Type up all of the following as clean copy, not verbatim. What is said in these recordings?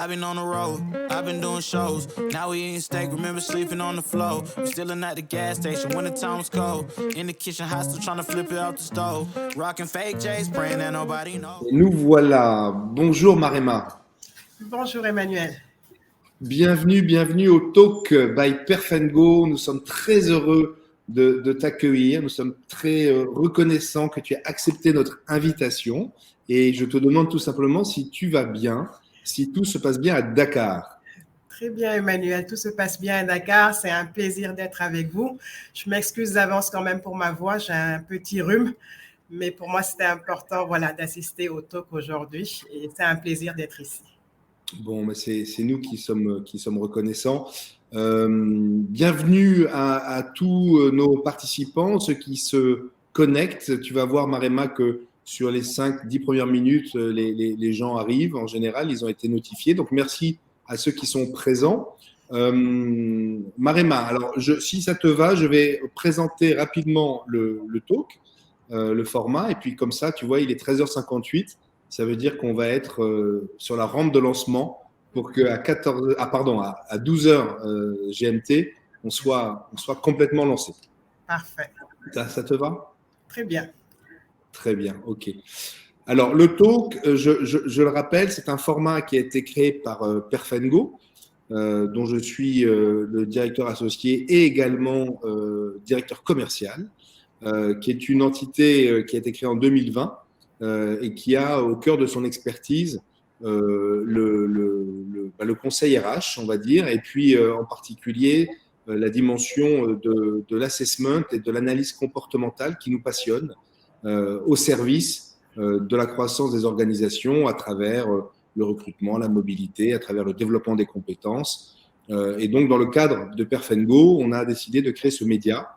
I've been on the road, I've been doing shows. Now we eating steak, remember sleeping on the floor. We still at the gas station when the time was cold. In the kitchen, hot still trying to flip it out the stove. Rocking fake J's, praying that nobody knows. Et nous voilà. Bonjour Marema. Bonjour Emmanuel. Bienvenue au Talk by Perf & Go. Nous sommes très heureux de t'accueillir. Nous sommes très reconnaissants que tu aies accepté notre invitation. Et je te demande tout simplement si tu vas bien, si tout se passe bien à Dakar. Très bien Emmanuel, tout se passe bien à Dakar. C'est un plaisir d'être avec vous. Je m'excuse d'avance quand même pour ma voix, j'ai un petit rhume. Mais pour moi, c'était important d'assister au talk aujourd'hui. Et c'est un plaisir d'être ici. Bon, mais c'est nous qui sommes reconnaissants. Bienvenue à tous nos participants, ceux qui se connectent. Tu vas voir, Marema, que sur les 5-10 premières minutes, les gens arrivent. En général, ils ont été notifiés. Donc, merci à ceux qui sont présents. Marema, alors, si ça te va, je vais présenter rapidement le talk, le format. Et puis, comme ça, tu vois, il est 13h58. Ça veut dire qu'on va être sur la rampe de lancement pour qu'à 12h GMT, on soit complètement lancé. Parfait. Ça te va? Très bien. Très bien, ok. Alors, le talk, je le rappelle, c'est un format qui a été créé par Perf & Go, dont je suis le directeur associé et également directeur commercial, qui est une entité qui a été créée en 2020 et qui a au cœur de son expertise le conseil RH, on va dire, et puis en particulier la dimension de l'assessment et de l'analyse comportementale qui nous passionne au service de la croissance des organisations à travers le recrutement, la mobilité, à travers le développement des compétences. Et donc, dans le cadre de Perf & Go, on a décidé de créer ce média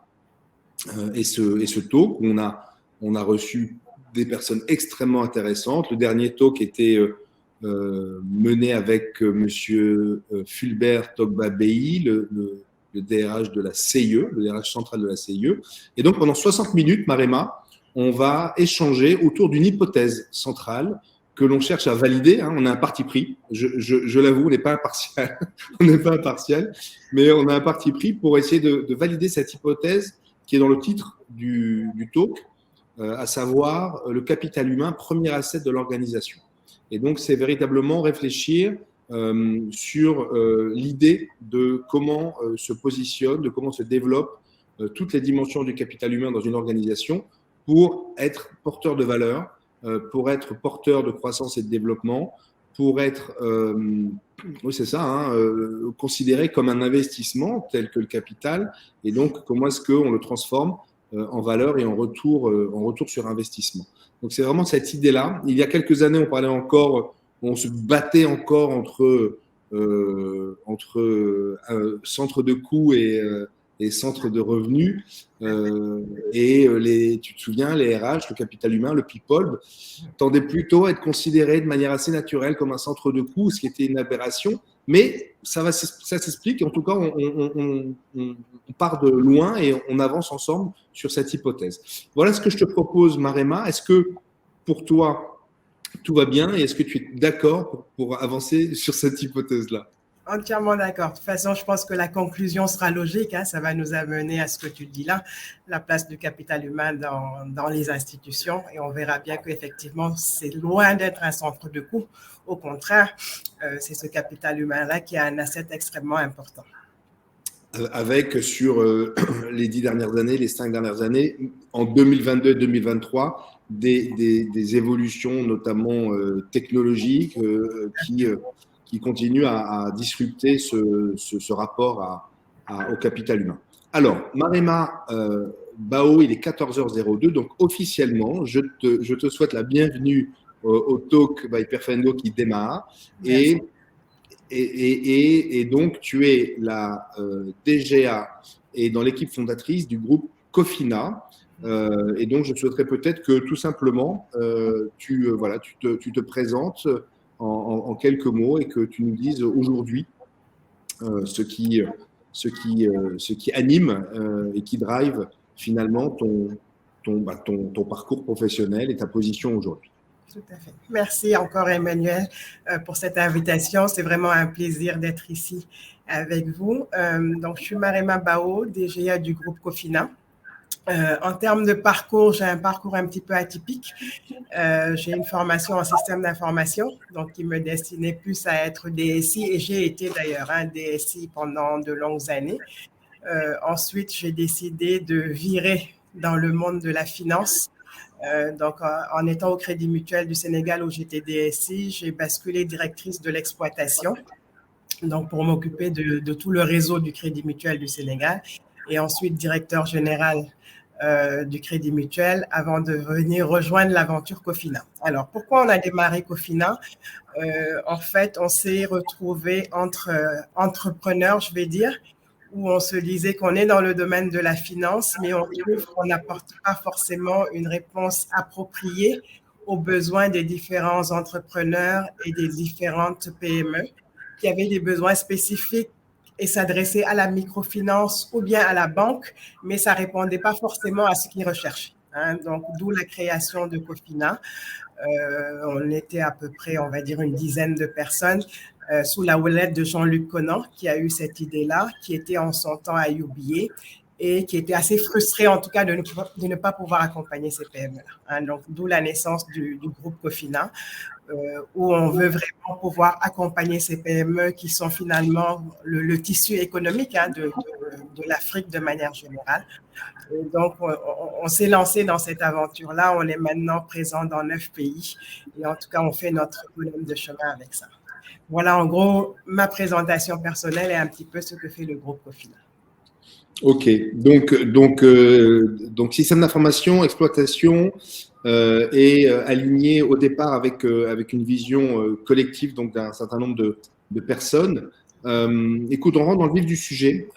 et ce talk où on a reçu des personnes extrêmement intéressantes. Le dernier talk était mené avec monsieur Fulbert Togba-Beyi, le DRH de la CIE, le DRH central de la CIE. Et donc, pendant 60 minutes, Marema, on va échanger autour d'une hypothèse centrale que l'on cherche à valider. On a un parti pris, je l'avoue, on n'est pas impartial, mais on a un parti pris pour essayer de valider cette hypothèse qui est dans le titre du talk, à savoir le capital humain, premier asset de l'organisation. Et donc, c'est véritablement réfléchir sur l'idée de comment se positionne, de comment se développe toutes les dimensions du capital humain dans une organisation pour être porteur de valeur, pour être porteur de croissance et de développement, pour être, oui c'est ça, considéré comme un investissement tel que le capital, et donc comment est-ce qu'on le transforme en valeur et en retour sur investissement. Donc c'est vraiment cette idée-là. Il y a quelques années, on se battait encore entre centre de coûts et centre de revenus. Tu te souviens, les RH, le capital humain, le people, tendaient plutôt à être considérés de manière assez naturelle comme un centre de coûts, ce qui était une aberration. Mais ça s'explique. En tout cas, on part de loin et on avance ensemble sur cette hypothèse. Voilà ce que je te propose, Marema. Est-ce que pour toi, tout va bien et est-ce que tu es d'accord pour avancer sur cette hypothèse-là? Entièrement d'accord. De toute façon, je pense que la conclusion sera logique. Ça va nous amener à ce que tu dis là, la place du capital humain dans les institutions. Et on verra bien qu'effectivement, c'est loin d'être un centre de coût. Au contraire, c'est ce capital humain-là qui a un asset extrêmement important. Avec sur les 10 dernières années, les 5 dernières années, en 2022 et 2023, des évolutions notamment technologiques qui continuent à disrupter ce rapport au capital humain. Alors, Marema Bao, il est 14h02, donc officiellement, je te souhaite la bienvenue au Talk by Perf & Go qui démarre. Et donc, tu es la DGA et dans l'équipe fondatrice du groupe Cofina. Et donc, je souhaiterais peut-être que tout simplement, tu te présentes en quelques mots et que tu nous dises aujourd'hui ce qui anime et qui drive finalement ton parcours professionnel et ta position aujourd'hui. Tout à fait. Merci encore, Emmanuel, pour cette invitation. C'est vraiment un plaisir d'être ici avec vous. Donc, je suis Marema Bao, DGA du groupe Cofina. En termes de parcours, j'ai un parcours un petit peu atypique. J'ai une formation en système d'information, donc qui me destinait plus à être DSI, et j'ai été d'ailleurs un DSI pendant de longues années. Ensuite, j'ai décidé de virer dans le monde de la finance. Donc, en étant au Crédit Mutuel du Sénégal où j'étais DSI, j'ai basculé directrice de l'exploitation, donc pour m'occuper de tout le réseau du Crédit Mutuel du Sénégal, et ensuite directeur général du Crédit Mutuel avant de venir rejoindre l'aventure Cofina. Alors, pourquoi on a démarré Cofina? En fait, on s'est retrouvé entre entrepreneurs, je vais dire, où on se disait qu'on est dans le domaine de la finance, mais on trouve qu'on n'apporte pas forcément une réponse appropriée aux besoins des différents entrepreneurs et des différentes PME qui avaient des besoins spécifiques et s'adressaient à la microfinance ou bien à la banque, mais ça ne répondait pas forcément à ce qu'ils recherchaient. Donc, d'où la création de Cofina. On était à peu près, on va dire, une dizaine de personnes sous la houlette de Jean-Luc Conan, qui a eu cette idée-là, qui était en son temps à UBA et qui était assez frustré, en tout cas, de ne pas pouvoir accompagner ces PME-là. Donc, d'où la naissance du groupe Cofina, où on veut vraiment pouvoir accompagner ces PME qui sont finalement le tissu économique de l'Afrique de manière générale. Et donc, on s'est lancé dans cette aventure-là. On est maintenant présent dans 9 pays. Et en tout cas, on fait notre bonhomme de chemin avec ça. Voilà, en gros, ma présentation personnelle et un petit peu ce que fait le groupe Cofina. Ok, donc système d'information, exploitation et aligné au départ avec une vision collective donc d'un certain nombre de personnes. Écoute, on rentre dans le vif du sujet.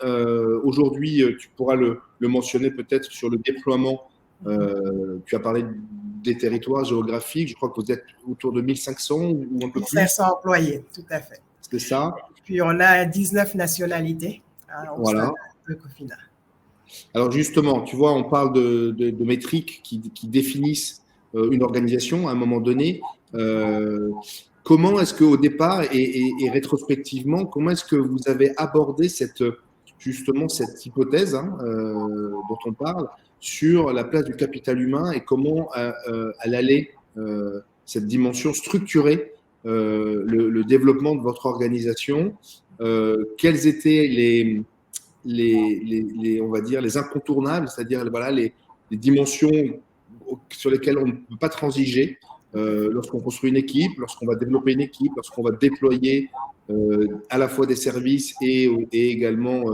Aujourd'hui, tu pourras le mentionner peut-être sur le déploiement. Tu as parlé des territoires géographiques. Je crois que vous êtes autour de 1500 ou un peu plus. 1500 employés, tout à fait. C'est ça. Puis on a 19 nationalités au sein de Cofina. Alors justement, tu vois, on parle de métriques qui définissent une organisation à un moment donné. Comment est-ce qu'au départ et rétrospectivement, comment est-ce que vous avez abordé justement cette hypothèse dont on parle sur la place du capital humain et comment elle allait, cette dimension, structurer le développement de votre organisation? Quels étaient on va dire, les incontournables, c'est-à-dire voilà, les dimensions sur lesquelles on ne peut pas transiger lorsqu'on construit une équipe, lorsqu'on va développer une équipe, lorsqu'on va déployer à la fois des services et également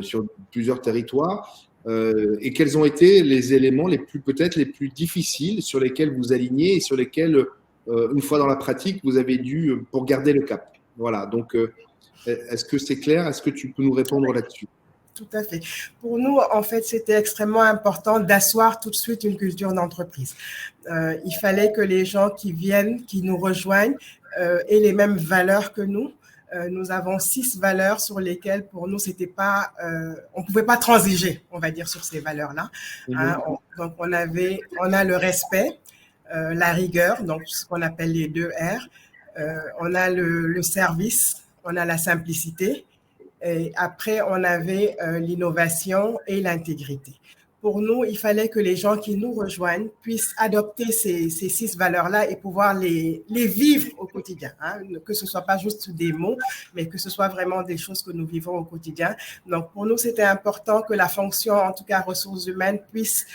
sur plusieurs territoires. Et quels ont été les éléments peut-être les plus difficiles sur lesquels vous alignez et sur lesquels, une fois dans la pratique, vous avez dû, pour garder le cap. Voilà, donc est-ce que c'est clair? Est-ce que tu peux nous répondre là-dessus? Tout à fait. Pour nous, en fait, c'était extrêmement important d'asseoir tout de suite une culture d'entreprise. Il fallait que les gens qui viennent, qui nous rejoignent, aient les mêmes valeurs que nous. Nous avons 6 valeurs sur lesquelles, pour nous, c'était pas, on pouvait pas transiger, on va dire, sur ces valeurs-là. Donc, on a le respect, la rigueur, donc ce qu'on appelle les 2 R. On a le service, on a la simplicité. Et après, on avait l'innovation et l'intégrité. Pour nous, il fallait que les gens qui nous rejoignent puissent adopter ces 6 valeurs-là et pouvoir les vivre au quotidien. Que ce ne soit pas juste des mots, mais que ce soit vraiment des choses que nous vivons au quotidien. Donc, pour nous, c'était important que la fonction, en tout cas ressources humaines, puisse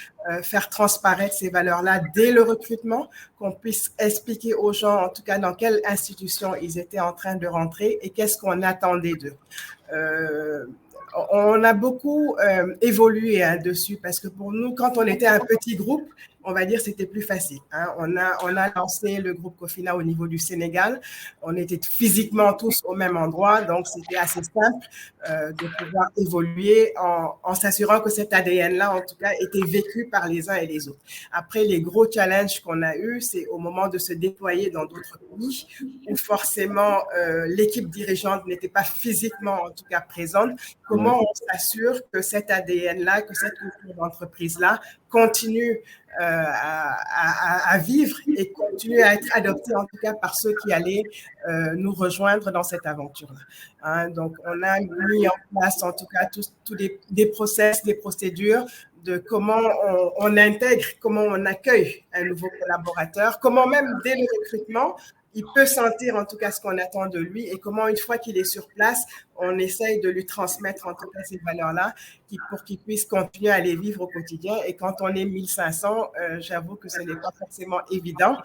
faire transparaître ces valeurs-là dès le recrutement, qu'on puisse expliquer aux gens, en tout cas, dans quelle institution ils étaient en train de rentrer et qu'est-ce qu'on attendait d'eux. On a beaucoup évolué dessus parce que pour nous, quand on était un petit groupe, on va dire c'était plus facile. On a lancé le groupe Cofina au niveau du Sénégal. On était physiquement tous au même endroit, donc c'était assez simple de pouvoir évoluer en s'assurant que cet ADN-là, en tout cas, était vécu par les uns et les autres. Après, les gros challenges qu'on a eus, c'est au moment de se déployer dans d'autres pays où forcément l'équipe dirigeante n'était pas physiquement, en tout cas, présente. Comment on s'assure que cet ADN-là, que cette culture d'entreprise-là continue à vivre et continuer à être adopté, en tout cas par ceux qui allaient nous rejoindre dans cette aventure-là. Hein, donc, on a mis en place, en tout cas, tous des process, des procédures de comment on intègre, comment on accueille un nouveau collaborateur, comment même dès le recrutement, il peut sentir en tout cas ce qu'on attend de lui et comment une fois qu'il est sur place, on essaye de lui transmettre en tout cas ces valeurs-là pour qu'il puisse continuer à les vivre au quotidien. Et quand on est 1500, j'avoue que ce n'est pas forcément évident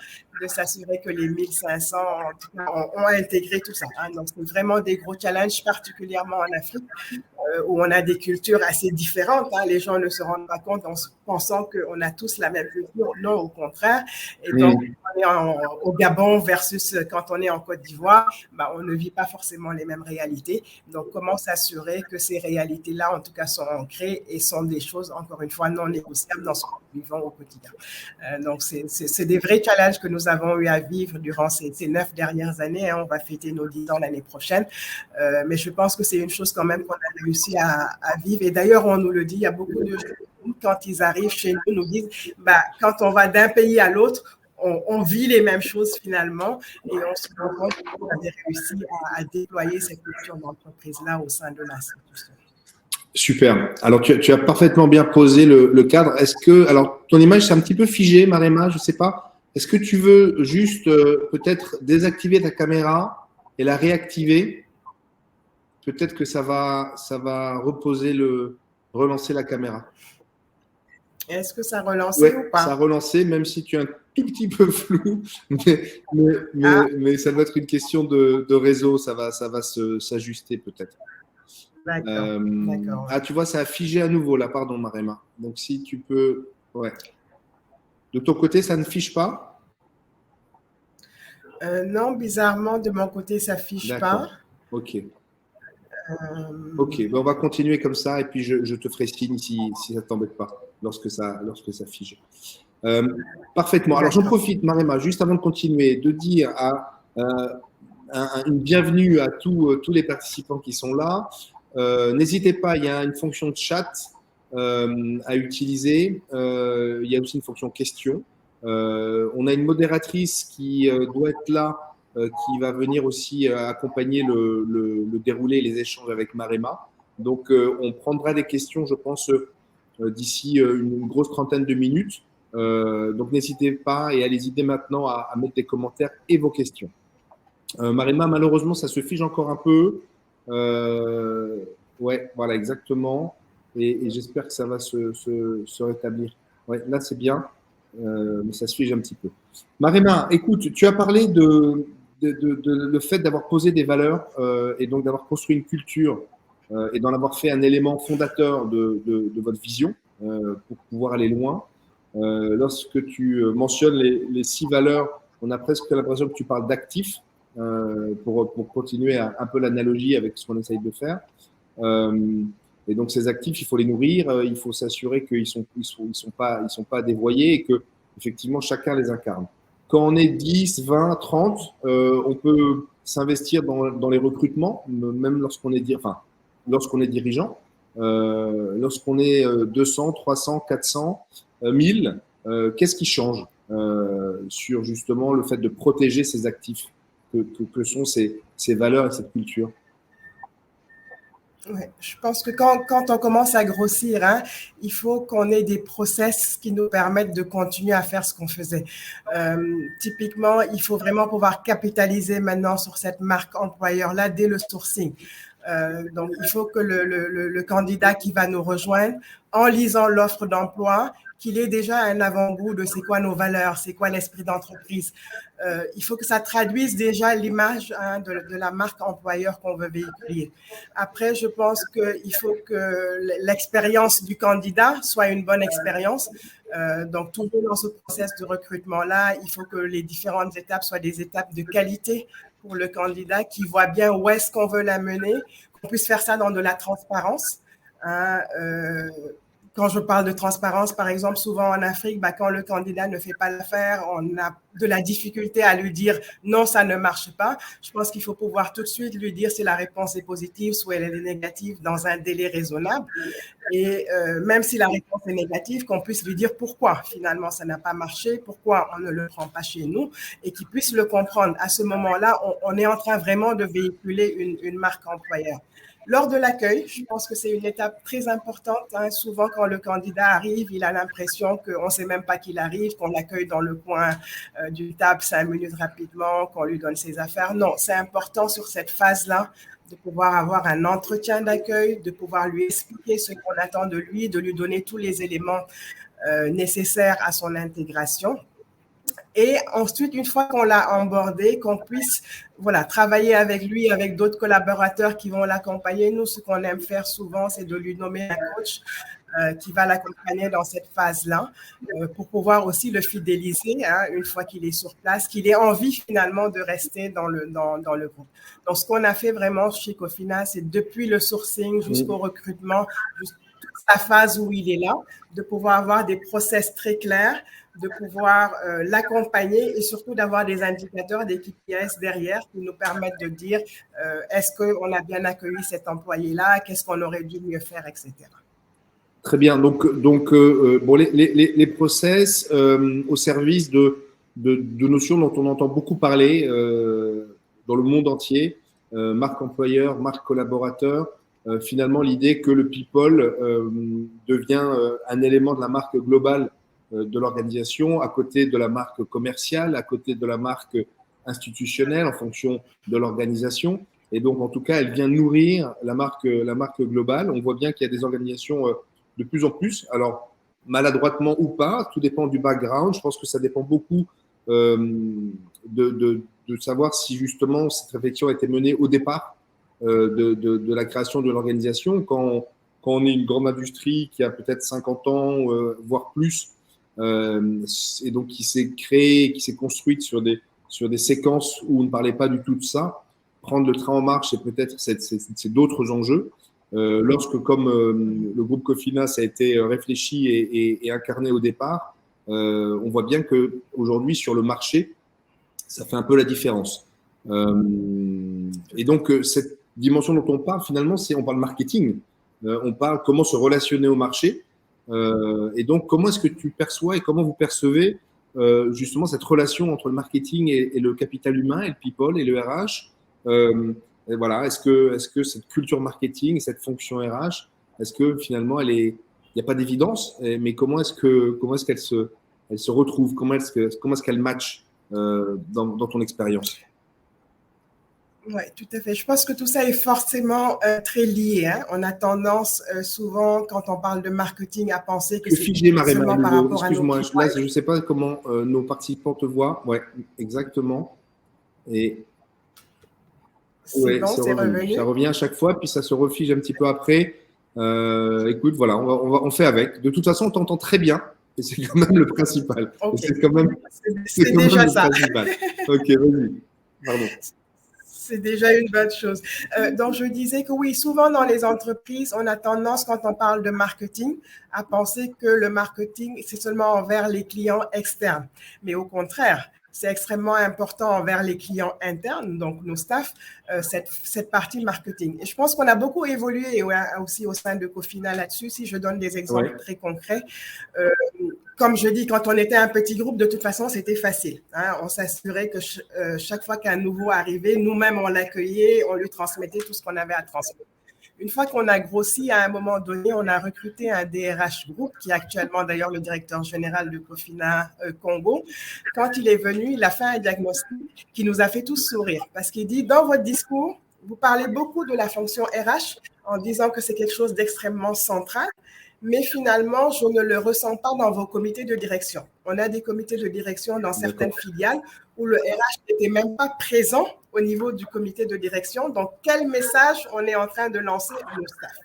de s'assurer que les 1500 en tout cas, ont intégré tout ça. Hein. Donc, c'est vraiment des gros challenges, particulièrement en Afrique, où on a des cultures assez différentes. Hein. Les gens ne se rendent pas compte en pensant qu'on a tous la même culture. Non, au contraire. Et donc, on est au Gabon versus quand on est en Côte d'Ivoire, ben, on ne vit pas forcément les mêmes réalités. Donc, comment s'assurer que ces réalités-là, en tout cas, sont ancrées et sont des choses, encore une fois, non négociables dans ce que nous vivons au quotidien. Donc, c'est des vrais challenges que nous avons eu à vivre durant ces 9 dernières années. Hein. On va fêter nos 10 ans l'année prochaine. Mais je pense que c'est une chose quand même qu'on a réussi à vivre. Et d'ailleurs, on nous le dit, il y a beaucoup de gens, quand ils arrivent chez nous disent, bah, quand on va d'un pays à l'autre, on vit les mêmes choses finalement et on se rend compte qu'on avait réussi à déployer cette culture d'entreprise-là au sein de l'institution. Super. Alors, tu as parfaitement bien posé le cadre. Alors, ton image, c'est un petit peu figé, Marema, je ne sais pas. Est-ce que tu veux juste peut-être désactiver ta caméra et la réactiver? Peut-être que ça va relancer la caméra. Est-ce que ça a relancé ou pas? Ça a relancé, même si tu es un tout petit peu flou, mais ça doit être une question de réseau, ça va s'ajuster peut-être. D'accord. Ah, tu vois, ça a figé à nouveau là, pardon Marema. Donc si tu peux, ouais. De ton côté, ça ne fiche pas? Non, bizarrement, de mon côté, ça ne fiche pas. Ok. Ok, ben on va continuer comme ça et puis je te ferai signe si ça ne t'embête pas lorsque ça fige. Parfaitement. Alors j'en profite, Marema, juste avant de continuer, de dire une bienvenue à tous les participants qui sont là. N'hésitez pas, il y a une fonction de chat à utiliser. Il y a aussi une fonction question. On a une modératrice qui doit être là, qui va venir aussi accompagner le déroulé et les échanges avec Marema. Donc, on prendra des questions, je pense, d'ici une grosse trentaine de minutes. Donc, n'hésitez pas et allez-y dès maintenant à mettre des commentaires et vos questions. Marema, malheureusement, ça se fige encore un peu. Ouais, voilà, exactement. Et j'espère que ça va se rétablir. Ouais, là, c'est bien, mais ça se fige un petit peu. Marema, écoute, tu as parlé le fait d'avoir posé des valeurs et donc d'avoir construit une culture et d'en avoir fait un élément fondateur de votre vision pour pouvoir aller loin. Lorsque tu mentionnes les 6 valeurs, on a presque l'impression que tu parles d'actifs pour continuer un peu l'analogie avec ce qu'on essaye de faire. Et donc ces actifs, il faut les nourrir, il faut s'assurer qu'ils sont pas dévoyés et que effectivement chacun les incarne. Quand on est 10, 20, 30, on peut s'investir dans les recrutements, même lorsqu'on est dirigeant. Lorsqu'on est 200, 300, 400, 1000, qu'est-ce qui change sur justement le fait de protéger ces actifs que sont ces valeurs et cette culture? Ouais, je pense que quand on commence à grossir, hein, il faut qu'on ait des process qui nous permettent de continuer à faire ce qu'on faisait. Typiquement, il faut vraiment pouvoir capitaliser maintenant sur cette marque employeur-là dès le sourcing. Donc, il faut que le candidat qui va nous rejoindre, en lisant l'offre d'emploi, qu'il ait déjà un avant-goût de c'est quoi nos valeurs, c'est quoi l'esprit d'entreprise. Il faut que ça traduise déjà l'image de la marque employeur qu'on veut véhiculer. Après, je pense qu'il faut que l'expérience du candidat soit une bonne expérience. Donc, toujours dans ce process de recrutement-là, il faut que les différentes étapes soient des étapes de qualité pour le candidat qui voit bien où est-ce qu'on veut l'amener, qu'on puisse faire ça dans de la transparence. Quand je parle de transparence, par exemple, souvent en Afrique, quand le candidat ne fait pas l'affaire, on a de la difficulté à lui dire non, ça ne marche pas. Je pense qu'il faut pouvoir tout de suite lui dire si la réponse est positive, soit elle est négative dans un délai raisonnable. Et même si la réponse est négative, qu'on puisse lui dire pourquoi finalement ça n'a pas marché, pourquoi on ne le prend pas chez nous, et qu'il puisse le comprendre. À ce moment-là, on est en train vraiment de véhiculer une marque employeur. Lors de l'accueil, je pense que c'est une étape très importante. Hein. Souvent, quand le candidat arrive, il a l'impression qu'on ne sait même pas qu'il arrive, qu'on l'accueille dans le coin d'une table 5 minutes rapidement, qu'on lui donne ses affaires. Non, c'est important sur cette phase-là de pouvoir avoir un entretien d'accueil, de pouvoir lui expliquer ce qu'on attend de lui donner tous les éléments nécessaires à son intégration. Et ensuite, une fois qu'on l'a onboardé, qu'on puisse travailler avec lui, avec d'autres collaborateurs qui vont l'accompagner. Nous, ce qu'on aime faire souvent, c'est de lui nommer un coach qui va l'accompagner dans cette phase-là pour pouvoir aussi le fidéliser une fois qu'il est sur place, qu'il ait envie finalement de rester dans le groupe. Donc, ce qu'on a fait vraiment chez Cofina, c'est depuis le sourcing jusqu'au recrutement, jusqu'à la phase où il est là, de pouvoir avoir des process très clairs, de pouvoir l'accompagner et surtout d'avoir des indicateurs, des KPIs derrière qui nous permettent de dire est-ce qu'on a bien accueilli cet employé-là, qu'est-ce qu'on aurait dû mieux faire, etc. Très bien. Donc bon, les process au service de notions dont on entend beaucoup parler dans le monde entier, marque employeur, marque collaborateur. Finalement, l'idée que le people devient un élément de la marque globale de l'organisation, à côté de la marque commerciale, à côté de la marque institutionnelle en fonction de l'organisation. Et donc, en tout cas, elle vient nourrir la marque globale. On voit bien qu'il y a des organisations de plus en plus, alors maladroitement ou pas, tout dépend du background. Je pense que ça dépend beaucoup de savoir si justement cette réflexion a été menée au départ de la création de l'organisation. Quand on est une grande industrie qui a peut-être 50 ans, voire plus, et donc qui s'est créée, qui s'est construite sur des séquences où on ne parlait pas du tout de ça, prendre le train en marche, c'est d'autres enjeux. Lorsque, comme le groupe Cofina, ça a été réfléchi et incarné au départ, on voit bien qu'aujourd'hui, sur le marché, ça fait un peu la différence. Et donc, cette dimension dont on parle, finalement, on parle marketing. On parle comment se relationner au marché. Et donc, comment est-ce que tu perçois et comment vous percevez justement cette relation entre le marketing et le capital humain, et le people et le RH et voilà, est-ce que cette culture marketing, cette fonction RH, est-ce que finalement il n'y a pas d'évidence, mais comment est-ce qu'elle se retrouve, comment est-ce qu'elle match dans ton expérience? Oui, tout à fait. Je pense que tout ça est forcément très lié. Hein. On a tendance souvent, quand on parle de marketing, à penser que c'est seulement par rapport à nos Excuse-moi, là, je ne sais pas comment nos participants te voient. Oui, exactement. Et c'est bon, c'est revenu. Ça revient à chaque fois, puis ça se refige un petit peu après. Écoute, voilà, on fait avec. De toute façon, on t'entend très bien. Et c'est quand même le principal. Okay. C'est déjà même ça. Principal. Ok, vas-y. Pardon. C'est déjà une bonne chose. Donc, je disais que oui, souvent dans les entreprises, on a tendance, quand on parle de marketing, à penser que le marketing, c'est seulement envers les clients externes. Mais au contraire, c'est extrêmement important envers les clients internes, donc nos staffs, cette partie marketing. Et je pense qu'on a beaucoup évolué aussi au sein de Cofina là-dessus. Si je donne des exemples très concrets, comme je dis, quand on était un petit groupe, de toute façon, c'était facile. Hein? On s'assurait que chaque fois qu'un nouveau arrivait, nous-mêmes, on l'accueillait, on lui transmettait tout ce qu'on avait à transmettre. Une fois qu'on a grossi, à un moment donné, on a recruté un DRH groupe, qui est actuellement d'ailleurs le directeur général de Cofina Congo. Quand il est venu, il a fait un diagnostic qui nous a fait tous sourire, parce qu'il dit, dans votre discours, vous parlez beaucoup de la fonction RH en disant que c'est quelque chose d'extrêmement central, mais finalement, je ne le ressens pas dans vos comités de direction. On a des comités de direction dans certaines filiales où le RH n'était même pas présent au niveau du comité de direction. Donc, quel message on est en train de lancer à nos staffs?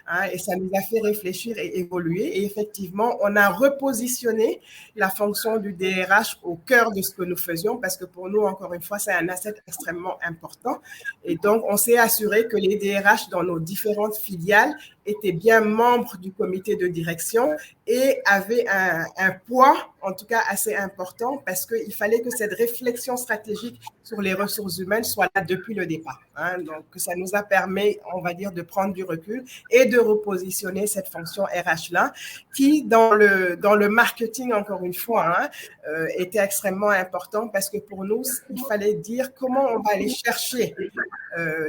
Hein, et ça nous a fait réfléchir et évoluer. Et effectivement, on a repositionné la fonction du DRH au cœur de ce que nous faisions, parce que pour nous, encore une fois, c'est un asset extrêmement important. Et donc, on s'est assuré que les DRH dans nos différentes filiales étaient bien membres du comité de direction et avaient un poids, en tout cas, assez important, parce qu'il fallait que cette réflexion stratégique sur les ressources humaines soit là depuis le départ. Hein. Donc, ça nous a permis, on va dire, de prendre du recul et de repositionner cette fonction RH-là qui, dans le marketing, encore une fois, hein, était extrêmement important parce que pour nous, il fallait dire comment on va aller chercher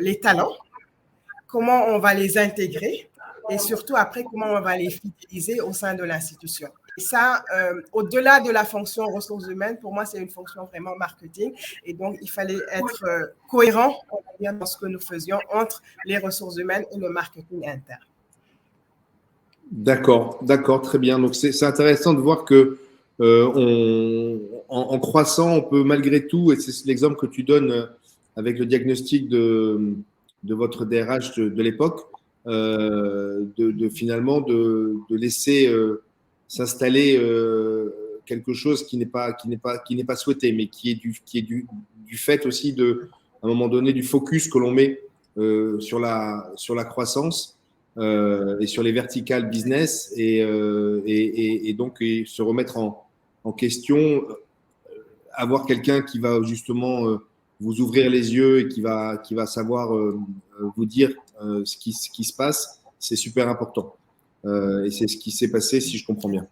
les talents, comment on va les intégrer et surtout après, comment on va les fidéliser au sein de l'institution. Et ça, au-delà de la fonction ressources humaines, pour moi, c'est une fonction vraiment marketing. Et donc, il fallait être cohérent, on va dire, dans ce que nous faisions entre les ressources humaines et le marketing interne. D'accord, très bien. Donc, c'est intéressant de voir que en croissant, on peut malgré tout, et c'est l'exemple que tu donnes avec le diagnostic de votre DRH de l'époque, finalement de laisser s'installer quelque chose qui n'est pas souhaité, mais qui est du fait aussi à un moment donné du focus que l'on met sur la croissance et sur les verticales business et donc se remettre en question, avoir quelqu'un qui va justement vous ouvrir les yeux et qui va savoir vous dire ce qui se passe, c'est super important. Et c'est ce qui s'est passé, si je comprends bien.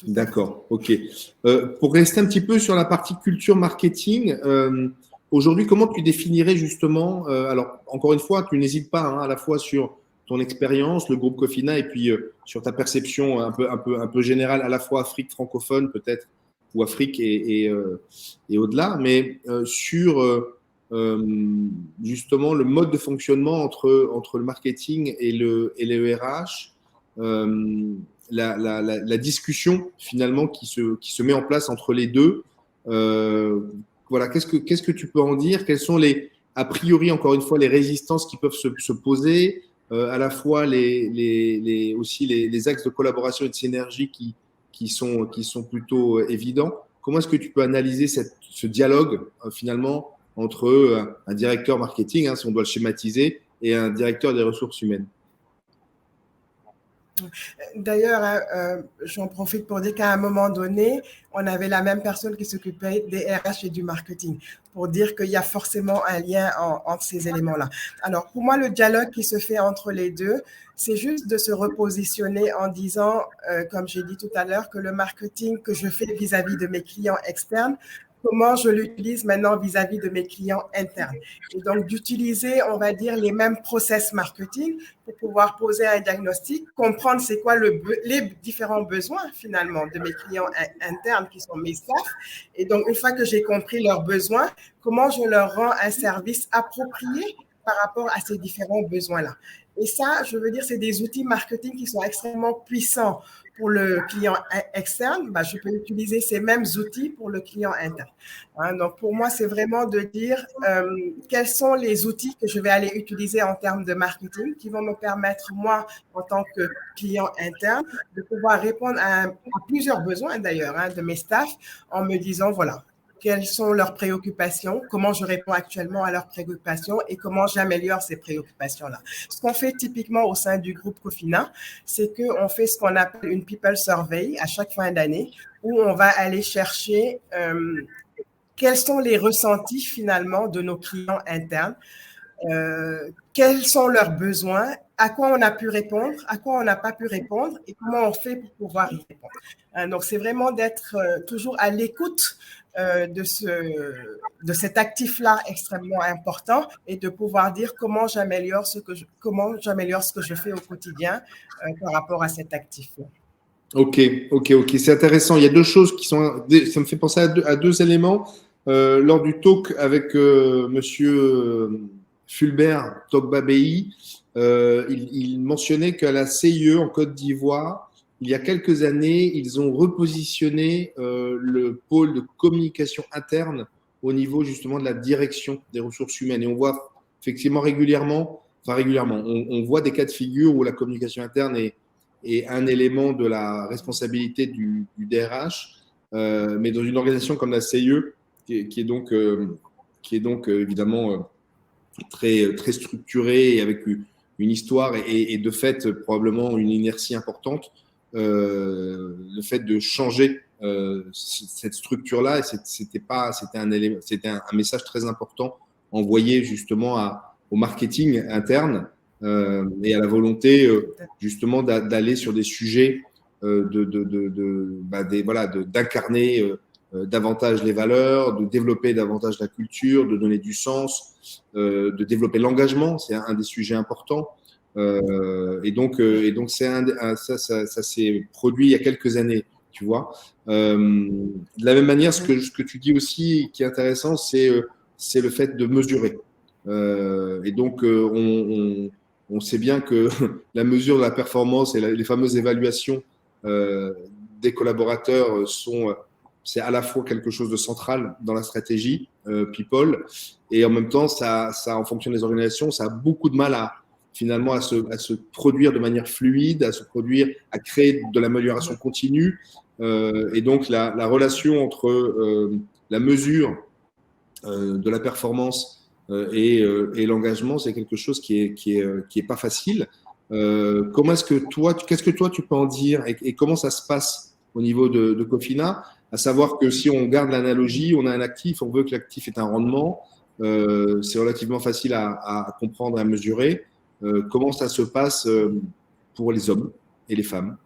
D'accord, ok. Pour rester un petit peu sur la partie culture marketing, aujourd'hui, comment tu définirais justement, alors encore une fois, tu n'hésites pas à la fois sur ton expérience, le groupe Cofina, et puis sur ta perception un peu générale, à la fois Afrique francophone peut-être, ou Afrique et au-delà, mais sur justement le mode de fonctionnement entre le marketing et le RH, la discussion finalement qui se met en place entre les deux. Voilà, qu'est-ce que tu peux en dire? Quelles sont a priori, encore une fois, les résistances qui peuvent se poser, à la fois aussi les axes de collaboration et de synergie qui sont plutôt évidents. Comment est-ce que tu peux analyser ce dialogue finalement entre un directeur marketing, hein, si on doit le schématiser, et un directeur des ressources humaines? D'ailleurs, j'en profite pour dire qu'à un moment donné, on avait la même personne qui s'occupait des RH et du marketing, pour dire qu'il y a forcément un lien entre ces éléments-là. Alors, pour moi, le dialogue qui se fait entre les deux, c'est juste de se repositionner en disant, comme j'ai dit tout à l'heure, que le marketing que je fais vis-à-vis de mes clients externes, comment je l'utilise maintenant vis-à-vis de mes clients internes. Et donc, d'utiliser, on va dire, les mêmes process marketing pour pouvoir poser un diagnostic, comprendre c'est quoi les différents besoins, finalement, de mes clients internes qui sont mes staffs. Et donc, une fois que j'ai compris leurs besoins, comment je leur rends un service approprié par rapport à ces différents besoins-là. Et ça, je veux dire, c'est des outils marketing qui sont extrêmement puissants pour le client externe. Je peux utiliser ces mêmes outils pour le client interne. Hein, donc, pour moi, c'est vraiment de dire quels sont les outils que je vais aller utiliser en termes de marketing qui vont me permettre, moi, en tant que client interne, de pouvoir répondre à plusieurs besoins, d'ailleurs, hein, de mes staffs en me disant, voilà, quelles sont leurs préoccupations, comment je réponds actuellement à leurs préoccupations et comment j'améliore ces préoccupations-là. Ce qu'on fait typiquement au sein du groupe Cofina, c'est qu'on fait ce qu'on appelle une People Survey à chaque fin d'année où on va aller chercher quels sont les ressentis finalement de nos clients internes, quels sont leurs besoins, à quoi on a pu répondre, à quoi on n'a pas pu répondre et comment on fait pour pouvoir y répondre. Donc, c'est vraiment d'être toujours à l'écoute de cet actif-là extrêmement important et de pouvoir dire comment j'améliore ce que je fais au quotidien par rapport à cet actif-là. Ok, c'est intéressant. Il y a deux choses ça me fait penser à deux éléments. Lors du talk avec monsieur Fulbert Togbabei, il mentionnait qu'à la CIE en Côte d'Ivoire, il y a quelques années, ils ont repositionné le pôle de communication interne au niveau justement de la direction des ressources humaines. Et on voit effectivement on voit des cas de figure où la communication interne est un élément de la responsabilité du DRH, mais dans une organisation comme la CIE, qui est donc évidemment très, très structurée et avec une histoire et de fait probablement une inertie importante, le fait de changer cette structure-là, c'était un message très important envoyé justement au marketing interne et à la volonté justement d'aller sur des sujets d'incarner davantage les valeurs, de développer davantage la culture, de donner du sens, de développer l'engagement, c'est un des sujets importants. Et donc ça s'est produit il y a quelques années, tu vois. De la même manière, ce que tu dis aussi qui est intéressant, c'est le fait de mesurer. Et donc, on sait bien que la mesure de la performance et les fameuses évaluations des collaborateurs c'est à la fois quelque chose de central dans la stratégie People, et en même temps, ça, en fonction des organisations, ça a beaucoup de mal finalement à se produire de manière fluide, à créer de l'amélioration continue. Et donc, la relation entre la mesure de la performance et l'engagement, c'est quelque chose qui est pas facile. Qu'est-ce que toi tu peux en dire et comment ça se passe au niveau de Cofina, à savoir que si on garde l'analogie, on a un actif, on veut que l'actif ait un rendement, c'est relativement facile à comprendre, à mesurer. Comment ça se passe pour les hommes et les femmes?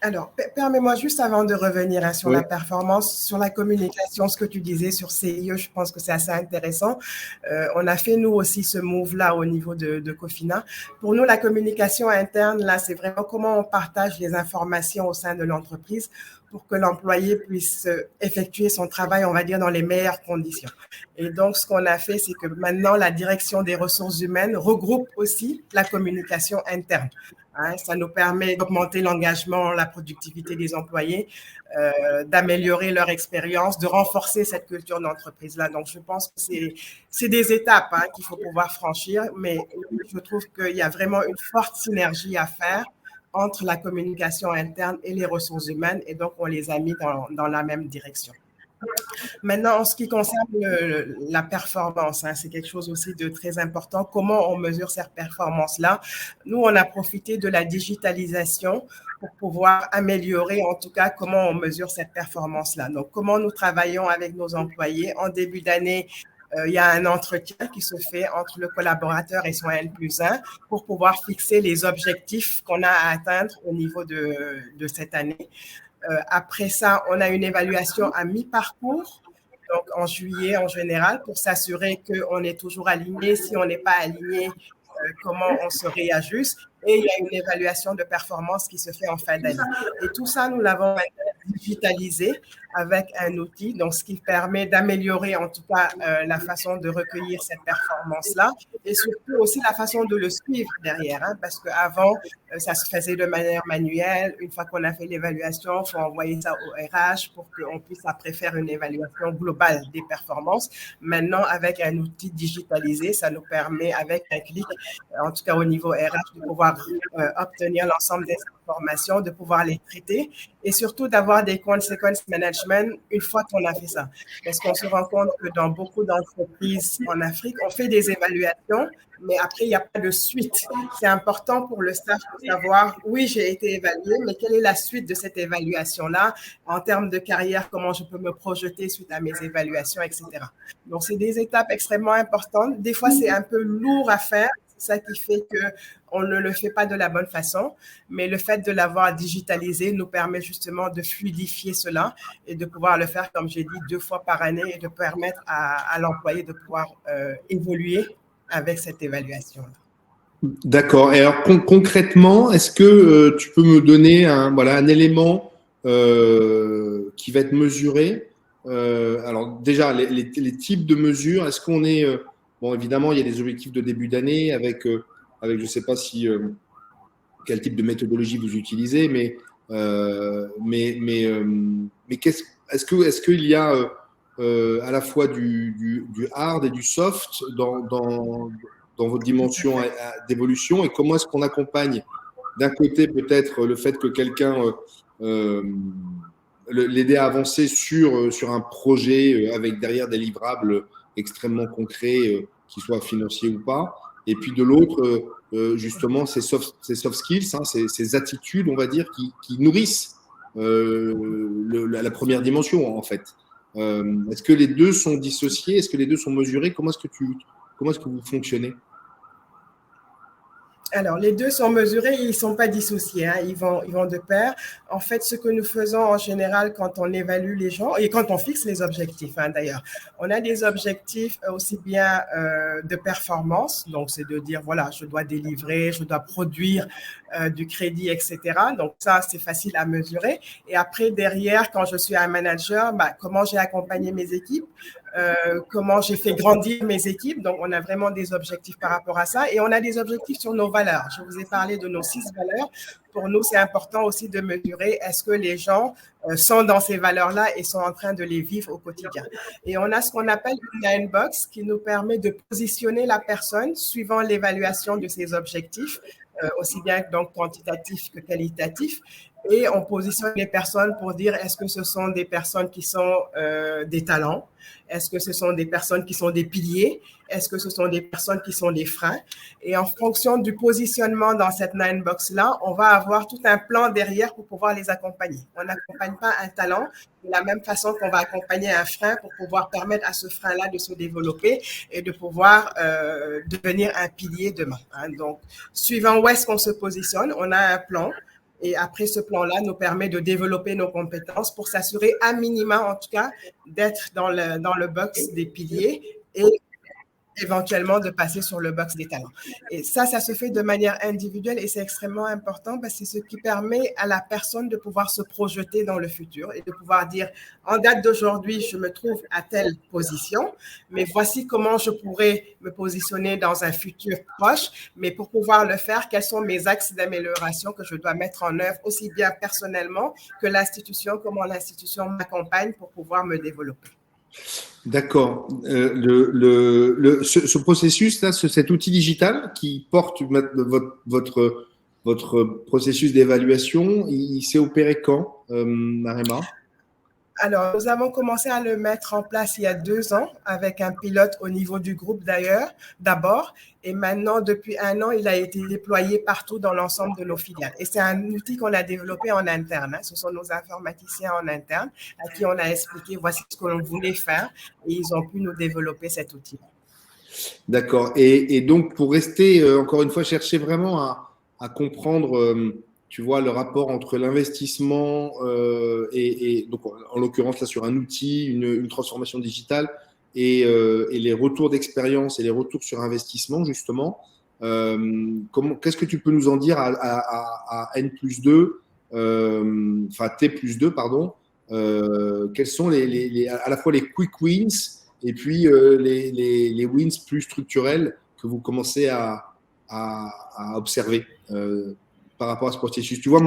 Alors, permets-moi juste avant de revenir sur la performance, sur la communication, ce que tu disais sur CIE, je pense que c'est assez intéressant. On a fait nous aussi ce move-là au niveau de Cofina. Pour nous, la communication interne, là, c'est vraiment comment on partage les informations au sein de l'entreprise pour que l'employé puisse effectuer son travail, on va dire, dans les meilleures conditions. Et donc, ce qu'on a fait, c'est que maintenant, la direction des ressources humaines regroupe aussi la communication interne. Ça nous permet d'augmenter l'engagement, la productivité des employés, d'améliorer leur expérience, de renforcer cette culture d'entreprise-là. Donc, je pense que c'est des étapes qu'il faut pouvoir franchir, mais je trouve qu'il y a vraiment une forte synergie à faire entre la communication interne et les ressources humaines, et donc on les a mis dans la même direction. Maintenant, en ce qui concerne la performance, c'est quelque chose aussi de très important. Comment on mesure cette performance-là? Nous, on a profité de la digitalisation pour pouvoir améliorer, en tout cas, comment on mesure cette performance-là. Donc, comment nous travaillons avec nos employés. En début d'année, il y a un entretien qui se fait entre le collaborateur et son N+1 pour pouvoir fixer les objectifs qu'on a à atteindre au niveau de cette année. Après ça, on a une évaluation à mi-parcours, donc en juillet en général, pour s'assurer qu'on est toujours aligné. Si on n'est pas aligné, comment on se réajuste. Et il y a une évaluation de performance qui se fait en fin d'année. Et tout ça, nous l'avons digitalisé avec un outil, donc ce qui permet d'améliorer en tout cas la façon de recueillir cette performance-là et surtout aussi la façon de le suivre derrière, parce qu'avant, ça se faisait de manière manuelle. Une fois qu'on a fait l'évaluation, il faut envoyer ça au RH pour qu'on puisse après faire une évaluation globale des performances. Maintenant, avec un outil digitalisé, ça nous permet avec un clic, en tout cas au niveau RH, de pouvoir obtenir l'ensemble des informations, de pouvoir les traiter et surtout d'avoir des consequence management une fois qu'on a fait ça. Parce qu'on se rend compte que dans beaucoup d'entreprises en Afrique, on fait des évaluations, mais après, il n'y a pas de suite. C'est important pour le staff de savoir, oui, j'ai été évalué, mais quelle est la suite de cette évaluation-là en termes de carrière, comment je peux me projeter suite à mes évaluations, etc. Donc, c'est des étapes extrêmement importantes. Des fois, c'est un peu lourd à faire. C'est ça qui fait qu'on ne le fait pas de la bonne façon, mais le fait de l'avoir digitalisé nous permet justement de fluidifier cela et de pouvoir le faire, comme j'ai dit, 2 fois par année et de permettre à l'employé de pouvoir évoluer avec cette évaluation. D'accord. Et alors concrètement, est-ce que tu peux me donner un élément qui va être mesuré? Alors déjà, les types de mesures, est-ce qu'on est… Bon, évidemment, il y a des objectifs de début d'année avec je ne sais pas quel type de méthodologie vous utilisez, mais est-ce qu'il y a à la fois du hard et du soft dans votre dimension d'évolution, et comment est-ce qu'on accompagne d'un côté peut-être le fait que quelqu'un l'aider à avancer sur un projet avec derrière des livrables extrêmement concrets, qu'ils soient financiers ou pas, et puis de l'autre, justement, ces soft skills, ces attitudes, on va dire, qui nourrissent la première dimension, en fait. Est-ce que les deux sont dissociés? Est-ce que les deux sont mesurés? Comment est-ce que vous fonctionnez? Alors, les deux sont mesurés et ils ne sont pas dissociés, hein. Ils vont de pair. En fait, ce que nous faisons en général quand on évalue les gens et quand on fixe les objectifs, hein, d'ailleurs, on a des objectifs aussi bien de performance, donc c'est de dire, voilà, je dois délivrer, je dois produire du crédit, etc. Donc, ça, c'est facile à mesurer. Et après, derrière, quand je suis un manager, comment j'ai accompagné mes équipes, comment j'ai fait grandir mes équipes. Donc, on a vraiment des objectifs par rapport à ça et on a des objectifs sur nos valeurs. Je vous ai parlé de nos 6 valeurs. Pour nous, c'est important aussi de mesurer est-ce que les gens sont dans ces valeurs-là et sont en train de les vivre au quotidien. Et on a ce qu'on appelle une nine box qui nous permet de positionner la personne suivant l'évaluation de ses objectifs, aussi bien donc quantitatifs que qualitatifs. Et on positionne les personnes pour dire est-ce que ce sont des personnes qui sont des talents? Est-ce que ce sont des personnes qui sont des piliers? Est-ce que ce sont des personnes qui sont des freins? Et en fonction du positionnement dans cette nine box-là, on va avoir tout un plan derrière pour pouvoir les accompagner. On n'accompagne pas un talent de la même façon qu'on va accompagner un frein pour pouvoir permettre à ce frein-là de se développer et de pouvoir devenir un pilier demain, hein. Donc, suivant où est-ce qu'on se positionne, on a un plan. Et après, ce plan-là nous permet de développer nos compétences pour s'assurer, à minima en tout cas, d'être dans le box des piliers et éventuellement de passer sur le box des talents. Et ça se fait de manière individuelle et c'est extrêmement important parce que c'est ce qui permet à la personne de pouvoir se projeter dans le futur et de pouvoir dire, en date d'aujourd'hui, je me trouve à telle position, mais voici comment je pourrais me positionner dans un futur proche, mais pour pouvoir le faire, quels sont mes axes d'amélioration que je dois mettre en œuvre, aussi bien personnellement que l'institution, comment l'institution m'accompagne pour pouvoir me développer. D'accord. Ce processus-là, cet outil digital qui porte votre processus d'évaluation, il s'est opéré quand, Narema? Alors, nous avons commencé à le mettre en place il y a 2 ans avec un pilote au niveau du groupe d'abord. Et maintenant, depuis 1 an, il a été déployé partout dans l'ensemble de nos filiales. Et c'est un outil qu'on a développé en interne, hein. Ce sont nos informaticiens en interne à qui on a expliqué voici ce que l'on voulait faire et ils ont pu nous développer cet outil. D'accord. Et donc, pour rester, encore une fois, chercher vraiment à comprendre, tu vois, le rapport entre l'investissement et donc, en l'occurrence, là, sur un outil, une transformation digitale et les retours d'expérience et les retours sur investissement, justement. Qu'est-ce que tu peux nous en dire à N+2, enfin T+2, pardon, quels sont à la fois les quick wins et puis les wins plus structurels que vous commencez à observer par rapport à ce processus. Tu vois,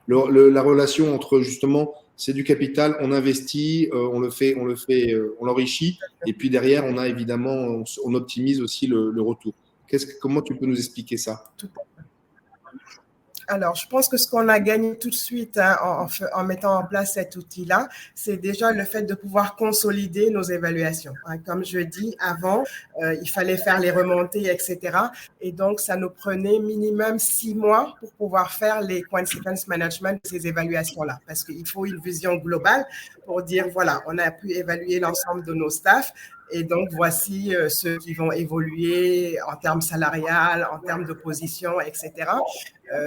la relation entre justement, c'est du capital, on investit, on l'enrichit, et puis derrière, on a évidemment, on optimise aussi le retour. Comment tu peux nous expliquer ça? Alors, je pense que ce qu'on a gagné tout de suite, hein, en mettant en place cet outil-là, c'est déjà le fait de pouvoir consolider nos évaluations, hein. Comme je dis avant, il fallait faire les remontées, etc. Et donc, ça nous prenait minimum 6 mois pour pouvoir faire les consequence management de ces évaluations-là. Parce qu'il faut une vision globale pour dire, voilà, on a pu évaluer l'ensemble de nos staffs. Et donc, voici ceux qui vont évoluer en termes salariales, en termes de position, etc.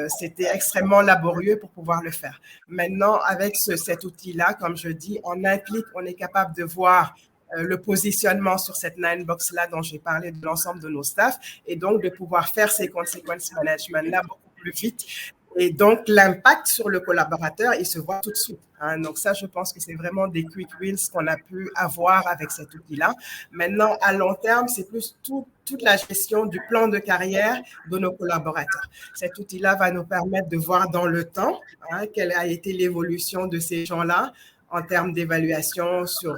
C'était extrêmement laborieux pour pouvoir le faire. Maintenant, avec cet outil-là, comme je dis, on est capable de voir le positionnement sur cette nine box-là dont j'ai parlé de l'ensemble de nos staffs et donc de pouvoir faire ces consequence management-là beaucoup plus vite. Et donc, l'impact sur le collaborateur, il se voit tout de suite, hein. Donc ça, je pense que c'est vraiment des quick wins qu'on a pu avoir avec cet outil-là. Maintenant, à long terme, c'est plus toute la gestion du plan de carrière de nos collaborateurs. Cet outil-là va nous permettre de voir dans le temps, hein, quelle a été l'évolution de ces gens-là en termes d'évaluation sur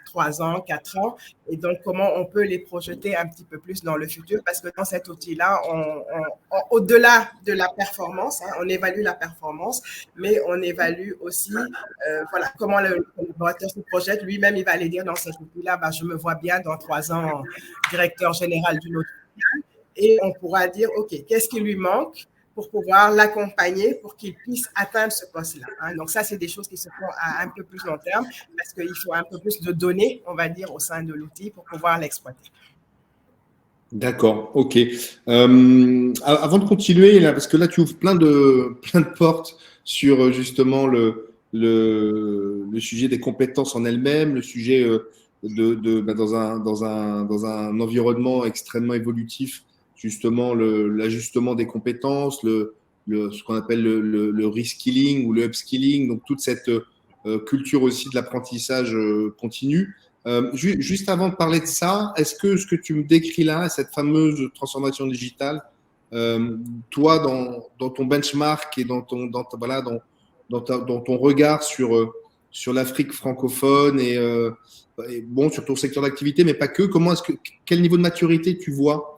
3 ans, 4 ans, et donc comment on peut les projeter un petit peu plus dans le futur, parce que dans cet outil-là, au-delà de la performance, hein, on évalue la performance, mais on évalue aussi comment le collaborateur se projette. Lui-même, il va aller dire dans cet outil-là, je me vois bien dans 3 ans directeur général d'une autre filiale, et on pourra dire, OK, qu'est-ce qui lui manque pour pouvoir l'accompagner pour qu'il puisse atteindre ce poste-là. Hein. Donc, ça, c'est des choses qui se font à un peu plus long terme parce qu'il faut un peu plus de données, on va dire, au sein de l'outil pour pouvoir l'exploiter. D'accord, ok. Avant de continuer, là, parce que là, tu ouvres plein de portes sur justement le sujet des compétences en elles-mêmes, le sujet dans un environnement extrêmement évolutif, justement l'ajustement des compétences, ce qu'on appelle le reskilling ou le upskilling, donc toute cette culture aussi de l'apprentissage continu. Juste avant de parler de ça, est-ce que ce que tu me décris là, cette fameuse transformation digitale, toi, dans ton benchmark et dans ton regard sur l'Afrique francophone et sur ton secteur d'activité, mais pas que, quel niveau de maturité tu vois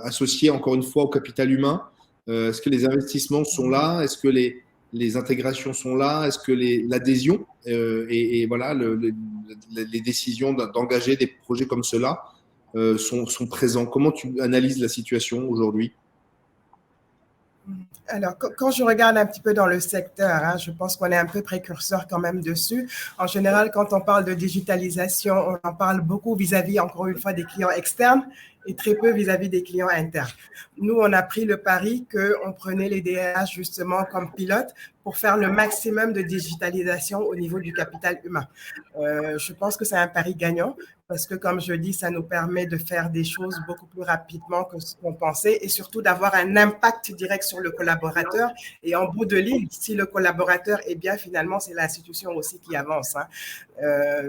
associé encore une fois au capital humain? Est-ce que les investissements sont là? Est-ce que les intégrations sont là? Est-ce que l'adhésion et voilà, les décisions d'engager des projets comme cela sont présents? Comment tu analyses la situation aujourd'hui? Alors, quand je regarde un petit peu dans le secteur, hein, je pense qu'on est un peu précurseur quand même dessus. En général, quand on parle de digitalisation, on en parle beaucoup vis-à-vis, encore une fois, des clients externes et très peu vis-à-vis des clients internes. Nous, on a pris le pari qu'on prenait les DRH justement comme pilote pour faire le maximum de digitalisation au niveau du capital humain. Je pense que c'est un pari gagnant parce que, comme je dis, ça nous permet de faire des choses beaucoup plus rapidement que ce qu'on pensait et surtout d'avoir un impact direct sur le collaborateur. Et en bout de ligne, si le collaborateur est bien, finalement, c'est l'institution aussi qui avance. Hein.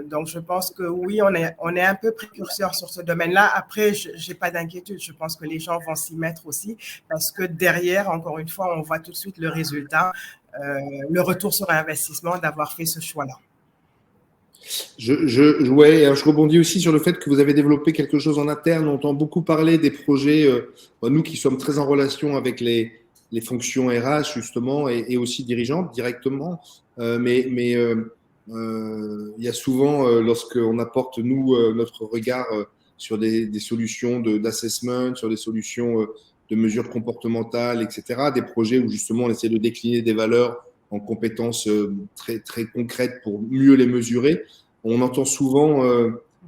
Donc, je pense que oui, on est un peu précurseur sur ce domaine-là. Après, je n'ai pas d'inquiétude. Je pense que les gens vont s'y mettre aussi parce que derrière, encore une fois, on voit tout de suite le résultat, le retour sur investissement d'avoir fait ce choix-là. Je rebondis aussi sur le fait que vous avez développé quelque chose en interne. On entend beaucoup parler des projets, nous qui sommes très en relation avec les fonctions RH justement et aussi dirigeantes directement. Mais il y a souvent, lorsqu'on apporte nous notre regard sur des solutions d'assessment, sur des solutions de mesures comportementales, etc., des projets où justement on essaie de décliner des valeurs en compétences très, très concrètes pour mieux les mesurer. On entend souvent,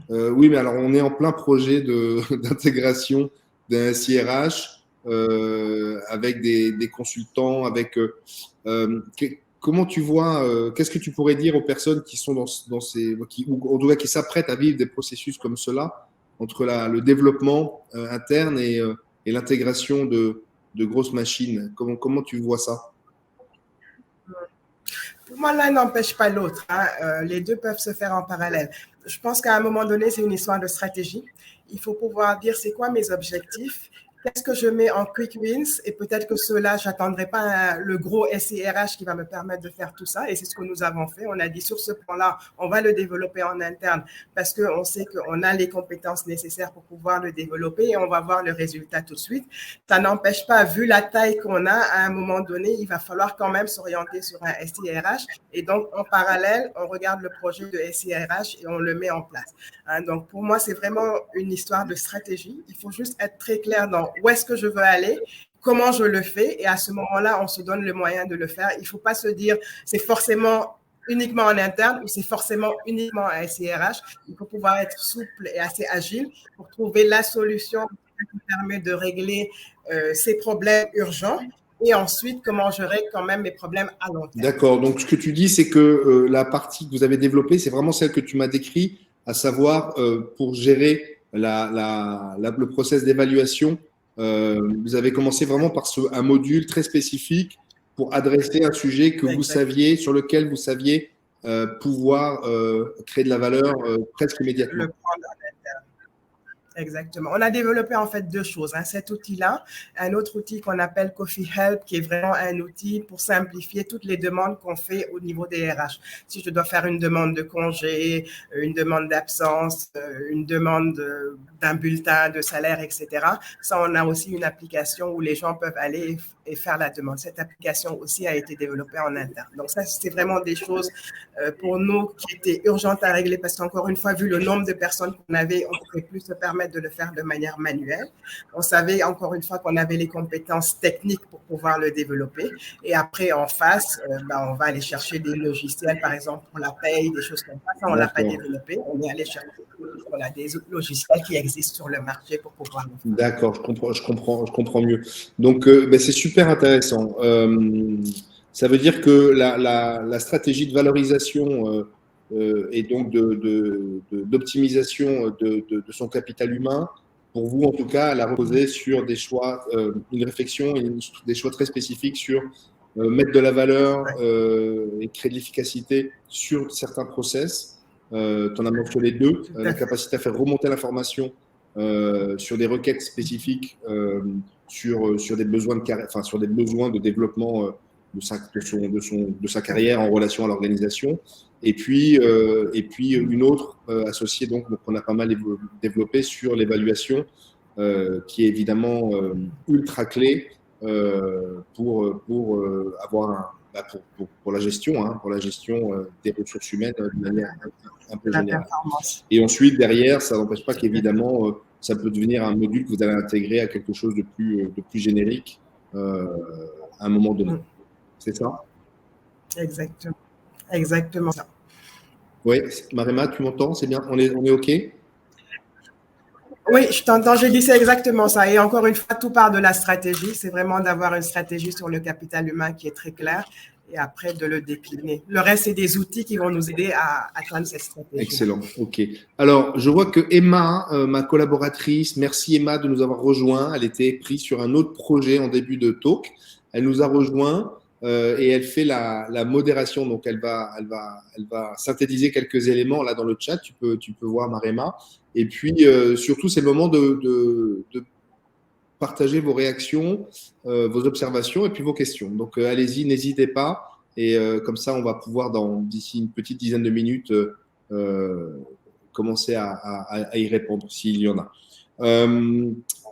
oui, mais alors on est en plein projet d'intégration d'un SIRH avec des consultants, comment tu vois, qu'est-ce que tu pourrais dire aux personnes qui sont ou en tout cas qui s'apprêtent à vivre des processus comme cela, entre le développement interne et l'intégration de grosses machines? Comment tu vois ça? Pour moi, l'un n'empêche pas l'autre. Hein. Les deux peuvent se faire en parallèle. Je pense qu'à un moment donné, c'est une histoire de stratégie. Il faut pouvoir dire c'est quoi mes objectifs, qu'est-ce que je mets en quick wins et peut-être que cela, je n'attendrai pas le gros SIRH qui va me permettre de faire tout ça et c'est ce que nous avons fait. On a dit sur ce plan-là, on va le développer en interne parce qu'on sait qu'on a les compétences nécessaires pour pouvoir le développer et on va voir le résultat tout de suite. Ça n'empêche pas, vu la taille qu'on a, à un moment donné, il va falloir quand même s'orienter sur un SIRH et donc en parallèle, on regarde le projet de SIRH et on le met en place. Hein, donc pour moi, c'est vraiment une histoire de stratégie. Il faut juste être très clair dans où est-ce que je veux aller, comment je le fais, et à ce moment-là, on se donne le moyen de le faire. Il ne faut pas se dire c'est forcément uniquement en interne ou c'est forcément uniquement un SIRH. Il faut pouvoir être souple et assez agile pour trouver la solution qui permet de régler ces problèmes urgents. Et ensuite, comment je règle quand même mes problèmes à long terme. D'accord. Donc, ce que tu dis, c'est que la partie que vous avez développée, c'est vraiment celle que tu m'as décrite, à savoir pour gérer le process d'évaluation. Vous avez commencé vraiment par un module très spécifique pour adresser un sujet que vous saviez, sur lequel vous saviez pouvoir créer de la valeur presque immédiatement. Le prendre en interne. Exactement. On a développé en fait deux choses. Hein. Cet outil-là, un autre outil qu'on appelle Coffee Help, qui est vraiment un outil pour simplifier toutes les demandes qu'on fait au niveau des RH. Si je dois faire une demande de congé, une demande d'absence, une demande d'un bulletin de salaire, etc. Ça, on a aussi une application où les gens peuvent aller et faire la demande. Cette application aussi a été développée en interne. Donc ça, c'est vraiment des choses pour nous qui étaient urgentes à régler parce qu'encore une fois, vu le nombre de personnes qu'on avait, on ne pouvait plus se permettre permettre de le faire de manière manuelle. On savait encore une fois qu'on avait les compétences techniques pour pouvoir le développer. Et après, en face, on va aller chercher des logiciels, par exemple, pour la paye, des choses comme ça. Ça, on ne l'a pas développé. On est allé chercher des logiciels qui existent sur le marché pour pouvoir le faire. D'accord, je comprends mieux. Donc, c'est super intéressant. Ça veut dire que la stratégie de valorisation et donc d'optimisation de son capital humain, pour vous en tout cas, elle a reposé sur des choix, une réflexion et des choix très spécifiques sur mettre de la valeur et créer de l'efficacité sur certains process. Tu en as mentionné deux, la capacité à faire remonter l'information sur des requêtes spécifiques, sur des besoins sur des besoins de développement de sa carrière en relation à l'organisation. Et puis une autre associée, donc qu'on a pas mal développée sur l'évaluation, qui est évidemment ultra clé pour avoir pour la gestion, des ressources humaines de manière un peu générale. Et ensuite, derrière, ça n'empêche pas qu'évidemment, ça peut devenir un module que vous allez intégrer à quelque chose de plus générique à un moment donné. C'est ça? Exactement ça. Oui, Marema, tu m'entends? C'est bien? On est OK? Oui, je t'entends, je dis c'est exactement ça. Et encore une fois, tout part de la stratégie. C'est vraiment d'avoir une stratégie sur le capital humain qui est très claire et après de le décliner. Le reste, c'est des outils qui vont nous aider à atteindre cette stratégie. Excellent, OK. Alors, je vois que Emma, ma collaboratrice, merci Emma de nous avoir rejoints. Elle était prise sur un autre projet en début de talk. Elle nous a rejoints et elle fait la modération. Donc, elle va synthétiser quelques éléments là dans le chat. Tu peux voir Marema. Et puis, surtout, c'est le moment de partager vos réactions, vos observations et puis vos questions. Donc, allez-y, n'hésitez pas. Et comme ça, on va pouvoir, d'ici une petite dizaine de minutes, commencer à y répondre s'il y en a.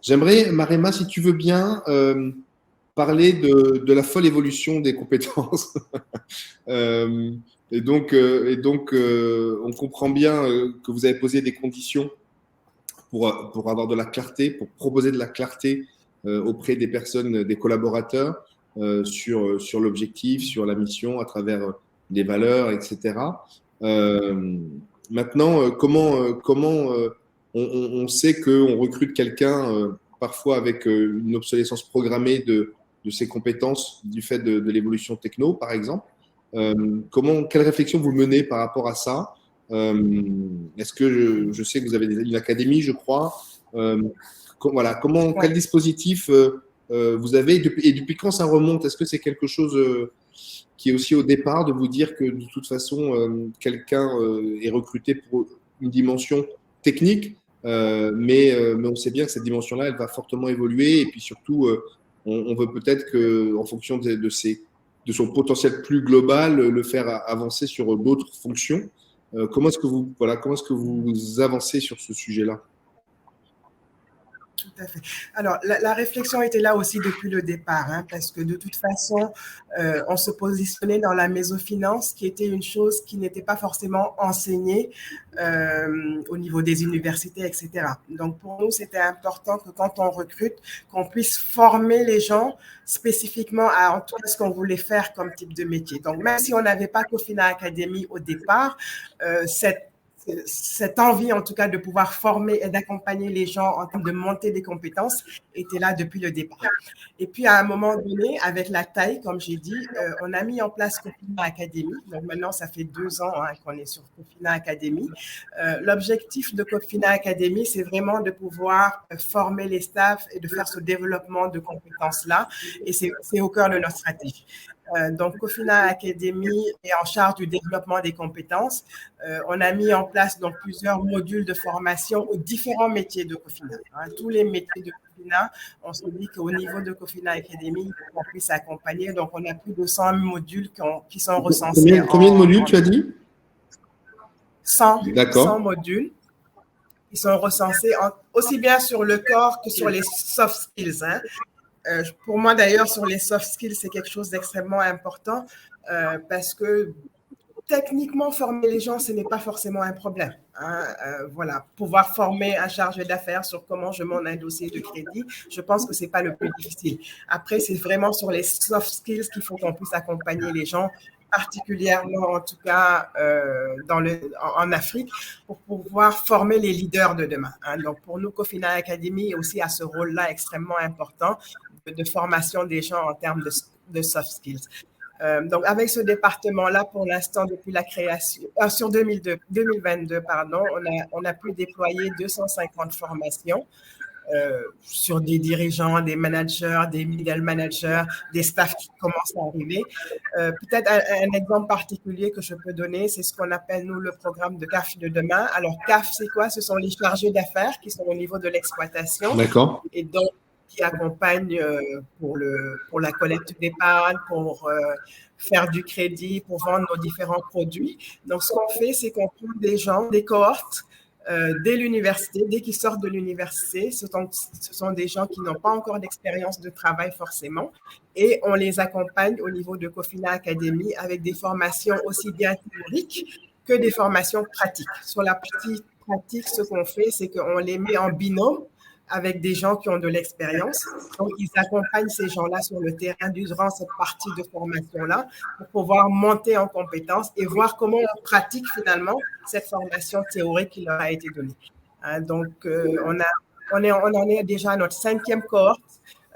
J'aimerais, Marema, si tu veux bien, parler de la folle évolution des compétences. Et donc, on comprend bien que vous avez posé des conditions pour avoir de la clarté, pour proposer de la clarté auprès des personnes, des collaborateurs sur l'objectif, sur la mission, à travers les valeurs, etc. Maintenant, comment on sait qu'on recrute quelqu'un parfois avec une obsolescence programmée de ses compétences du fait de l'évolution techno, par exemple. Quelle réflexion vous menez par rapport à ça? Est-ce que je sais que vous avez une académie, je crois. Voilà, quel dispositif vous avez et depuis quand ça remonte? Est-ce que c'est quelque chose qui est aussi au départ de vous dire que de toute façon, quelqu'un est recruté pour une dimension technique, mais on sait bien que cette dimension-là, elle va fortement évoluer et puis surtout, on veut peut-être qu'en fonction de son potentiel plus global, le faire avancer sur d'autres fonctions. Comment est-ce que vous avancez sur ce sujet-là? Tout à fait. Alors, la réflexion était là aussi depuis le départ, parce que de toute façon, on se positionnait dans la mésofinance, qui était une chose qui n'était pas forcément enseignée au niveau des universités, etc. Donc, pour nous, c'était important que quand on recrute, qu'on puisse former les gens spécifiquement à tout ce qu'on voulait faire comme type de métier. Donc, même si on n'avait pas Cofina Academy au départ, cette envie, en tout cas, de pouvoir former et d'accompagner les gens en termes de monter des compétences était là depuis le départ. Et puis, à un moment donné, avec la taille, comme j'ai dit, on a mis en place Cofina Academy. Donc, maintenant, ça fait 2 ans qu'on est sur Cofina Academy. L'objectif de Cofina Academy, c'est vraiment de pouvoir former les staffs et de faire ce développement de compétences-là. Et c'est au cœur de notre stratégie. Donc, Cofina Academy est en charge du développement des compétences. On a mis en place donc plusieurs modules de formation aux différents métiers de Cofina. Tous les métiers de Cofina, on se dit qu'au niveau de Cofina Academy, on puisse accompagner. Donc, on a plus de 100 modules qui sont recensés. Combien de modules tu as dit? 100 modules qui sont recensés aussi bien sur le corps que sur les soft skills. Pour moi, d'ailleurs, sur les soft skills, c'est quelque chose d'extrêmement important parce que techniquement, former les gens, ce n'est pas forcément un problème. Hein. Voilà, pouvoir former un chargé d'affaires sur comment je monte un dossier de crédit, je pense que ce n'est pas le plus difficile. Après, c'est vraiment sur les soft skills qu'il faut qu'on puisse accompagner les gens, particulièrement en tout cas en Afrique, pour pouvoir former les leaders de demain. Hein. Donc, pour nous, Cofina Academy aussi a ce rôle-là extrêmement important de formation des gens en termes de soft skills. Donc, avec ce département-là, pour l'instant, depuis la création, sur 2022, on a pu déployer 250 formations sur des dirigeants, des managers, des middle managers, des staffs qui commencent à arriver. Peut-être un exemple particulier que je peux donner, c'est ce qu'on appelle, nous, le programme de CAF de demain. Alors, CAF, c'est quoi? Ce sont les chargés d'affaires qui sont au niveau de l'exploitation. D'accord. Et donc, qui accompagnent pour la collecte d'épargne, pour faire du crédit, pour vendre nos différents produits. Donc, ce qu'on fait, c'est qu'on prend des gens, des cohortes, dès l'université, dès qu'ils sortent de l'université, ce sont des gens qui n'ont pas encore d'expérience de travail forcément, et on les accompagne au niveau de Cofina Academy avec des formations aussi bien théoriques que des formations pratiques. Sur la partie pratique, ce qu'on fait, c'est qu'on les met en binôme avec des gens qui ont de l'expérience. Donc, ils accompagnent ces gens-là sur le terrain durant cette partie de formation-là pour pouvoir monter en compétences et voir comment on pratique finalement cette formation théorique qui leur a été donnée. Hein, donc, on en est déjà à notre 5e cohorte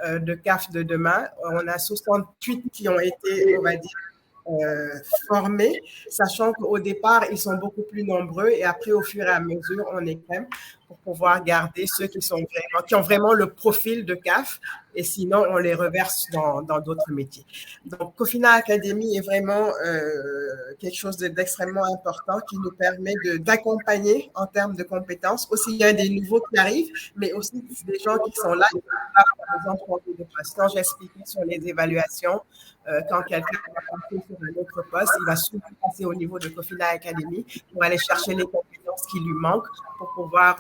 de CAF de demain. On a 68 qui ont été, on va dire, formés, sachant qu'au départ, ils sont beaucoup plus nombreux et après, au fur et à mesure, on écrème pour pouvoir garder ceux qui ont vraiment le profil de CAF et sinon, on les reverse dans d'autres métiers. Donc, Cofina Academy est vraiment quelque chose d'extrêmement important qui nous permet d'accompagner en termes de compétences, aussi bien des nouveaux qui arrivent, mais aussi des gens qui sont là, par exemple, quand j'expliquais sur les évaluations, quand quelqu'un va passer sur un autre poste, il va souvent passer au niveau de Cofina Academy pour aller chercher les compétences qui lui manquent pour pouvoir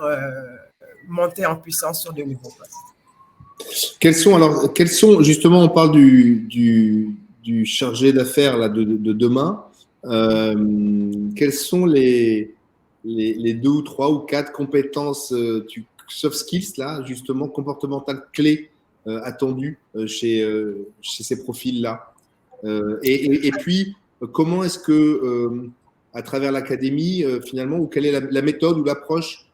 monter en puissance sur de nouveaux postes. Quels sont justement, on parle du chargé d'affaires là, de demain, quelles sont les 2 ou 3 ou 4 compétences soft skills là, justement comportementales clés attendues chez ces profils-là et puis, comment est-ce que, à travers l'académie, finalement, ou quelle est la méthode ou l'approche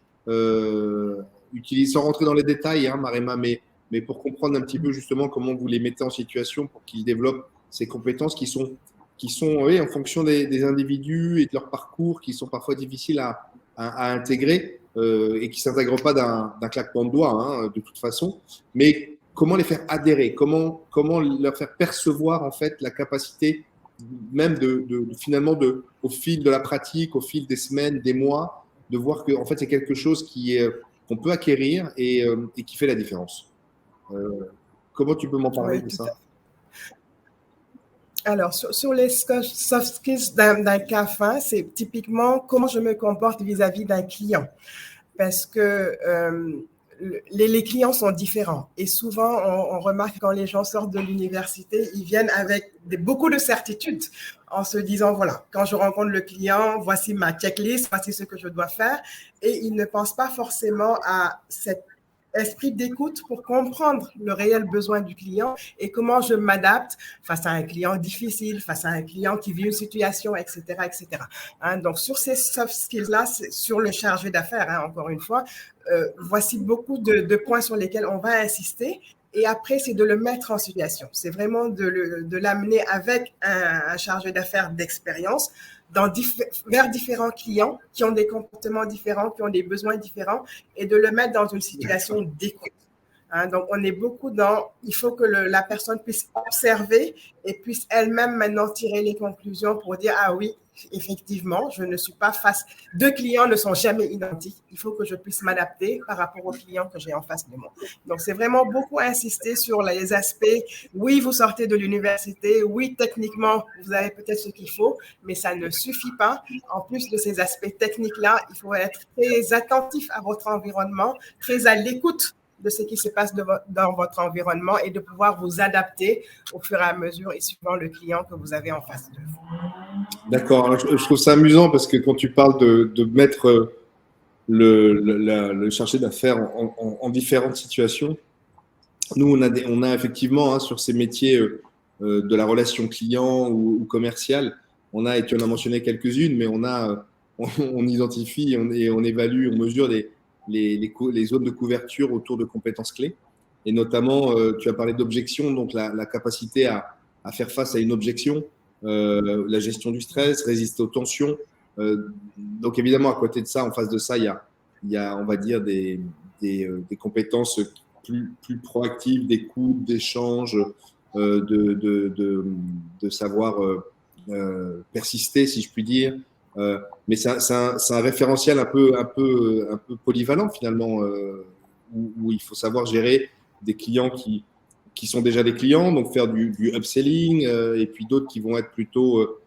utilisée, sans rentrer dans les détails, hein, Marema, mais pour comprendre un petit peu justement comment vous les mettez en situation pour qu'ils développent ces compétences qui sont oui, en fonction des individus et de leur parcours, qui sont parfois difficiles à intégrer et qui ne s'intègrent pas d'un claquement de doigts, hein, de toute façon. Mais comment les faire adhérer, comment leur faire percevoir en fait la capacité même finalement au fil de la pratique, au fil des semaines, des mois, de voir que en fait c'est quelque chose qu'on peut acquérir et qui fait la différence. Comment tu peux m'en parler de ça? Alors, sur les soft skills d'un CAF, c'est typiquement comment je me comporte vis-à-vis d'un client. Parce que les clients sont différents. Et souvent, on remarque quand les gens sortent de l'université, ils viennent avec beaucoup de certitudes en se disant, voilà, quand je rencontre le client, voici ma checklist, voici ce que je dois faire. Et ils ne pensent pas forcément à cet esprit d'écoute pour comprendre le réel besoin du client et comment je m'adapte face à un client difficile, face à un client qui vit une situation, etc., etc. Hein, donc, sur ces soft skills-là, sur le chargé d'affaires, hein, encore une fois, voici beaucoup de points sur lesquels on va insister. Et après, c'est de le mettre en situation. C'est vraiment de l'amener avec un chargé d'affaires d'expérience vers différents clients qui ont des comportements différents, qui ont des besoins différents, et de le mettre dans une situation d'écoute. Hein, donc, on est beaucoup il faut que la personne puisse observer et puisse elle-même maintenant tirer les conclusions pour dire, ah oui, effectivement, je ne suis pas face. 2 clients ne sont jamais identiques. Il faut que je puisse m'adapter par rapport aux clients que j'ai en face de moi. Donc, c'est vraiment beaucoup insister sur les aspects. Oui, vous sortez de l'université. Oui, techniquement, vous avez peut-être ce qu'il faut, mais ça ne suffit pas. En plus de ces aspects techniques-là, il faut être très attentif à votre environnement, très à l'écoute de ce qui se passe dans votre environnement et de pouvoir vous adapter au fur et à mesure et suivant le client que vous avez en face de vous. D'accord. Alors, je trouve ça amusant parce que quand tu parles de mettre le chargé d'affaires en différentes situations, nous, on a effectivement sur ces métiers de la relation client ou commerciale, et tu en as mentionné quelques-unes, mais on identifie et on évalue, on mesure les zones de couverture autour de compétences clés. Et notamment, tu as parlé d'objection, donc la capacité à faire face à une objection, la gestion du stress, résister aux tensions. Donc évidemment, à côté de ça, en face de ça, il y a on va dire, des compétences plus proactives, d'écoute, d'échange, de savoir persister, si je puis dire. Mais c'est un référentiel un peu polyvalent finalement, où il faut savoir gérer des clients qui sont déjà des clients, donc faire du upselling, et puis d'autres qui vont être plutôt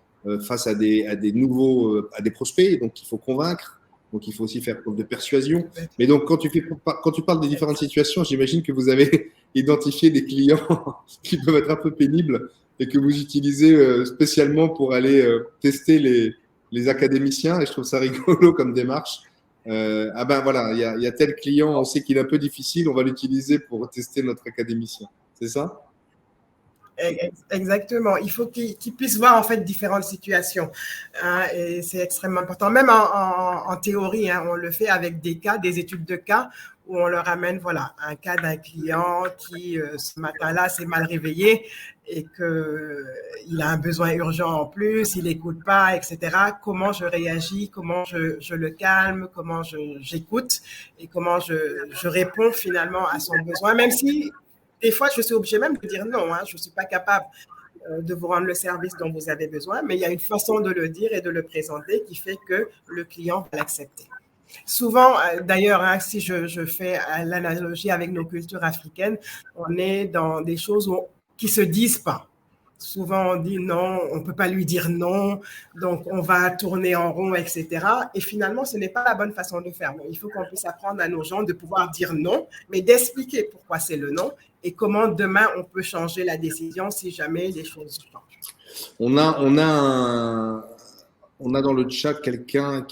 face à des nouveaux, à des prospects, donc il faut convaincre, donc il faut aussi faire preuve de persuasion. Mais donc quand tu parles des différentes situations, j'imagine que vous avez identifié des clients qui peuvent être un peu pénibles et que vous utilisez spécialement pour aller tester les académiciens, et je trouve ça rigolo comme démarche. Ah ben voilà, il y a tel client, on sait qu'il est un peu difficile, on va l'utiliser pour tester notre académicien. C'est ça? Exactement. Il faut qu'ils puissent voir en fait différentes situations. Et c'est extrêmement important. Même en théorie, on le fait avec des cas, des études de cas, où on leur amène voilà, un cas d'un client qui, ce matin-là, s'est mal réveillé et qu'il a un besoin urgent en plus, il n'écoute pas, etc. Comment je réagis, comment je le calme, comment j'écoute et comment je réponds finalement à son besoin, même si des fois, je suis obligée même de dire non, je ne suis pas capable de vous rendre le service dont vous avez besoin, mais il y a une façon de le dire et de le présenter qui fait que le client va l'accepter. Souvent, d'ailleurs, si je fais l'analogie avec nos cultures africaines, on est dans des choses qui ne se disent pas. Souvent, on dit non, on ne peut pas lui dire non, donc on va tourner en rond, etc. Et finalement, ce n'est pas la bonne façon de faire. Mais il faut qu'on puisse apprendre à nos gens de pouvoir dire non, mais d'expliquer pourquoi c'est le non et comment demain on peut changer la décision si jamais les choses changent. On a dans le chat quelqu'un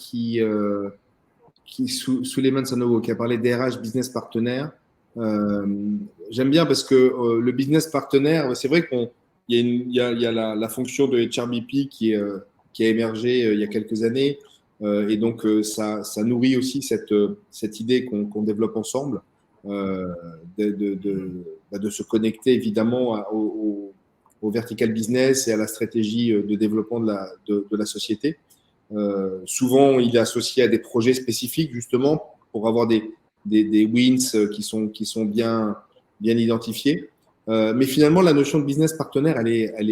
Souleymane Sanogo, qui a parlé d'RH business partenaire. J'aime bien parce que le business partenaire, c'est vrai qu'il y a la fonction de HRBP qui a émergé il y a quelques années. Et donc, ça nourrit aussi cette idée qu'on développe ensemble, de se connecter évidemment au vertical business et à la stratégie de développement de la société. Souvent, il est associé à des projets spécifiques, justement, pour avoir des wins qui sont bien identifiés. Mais finalement, la notion de business partenaire,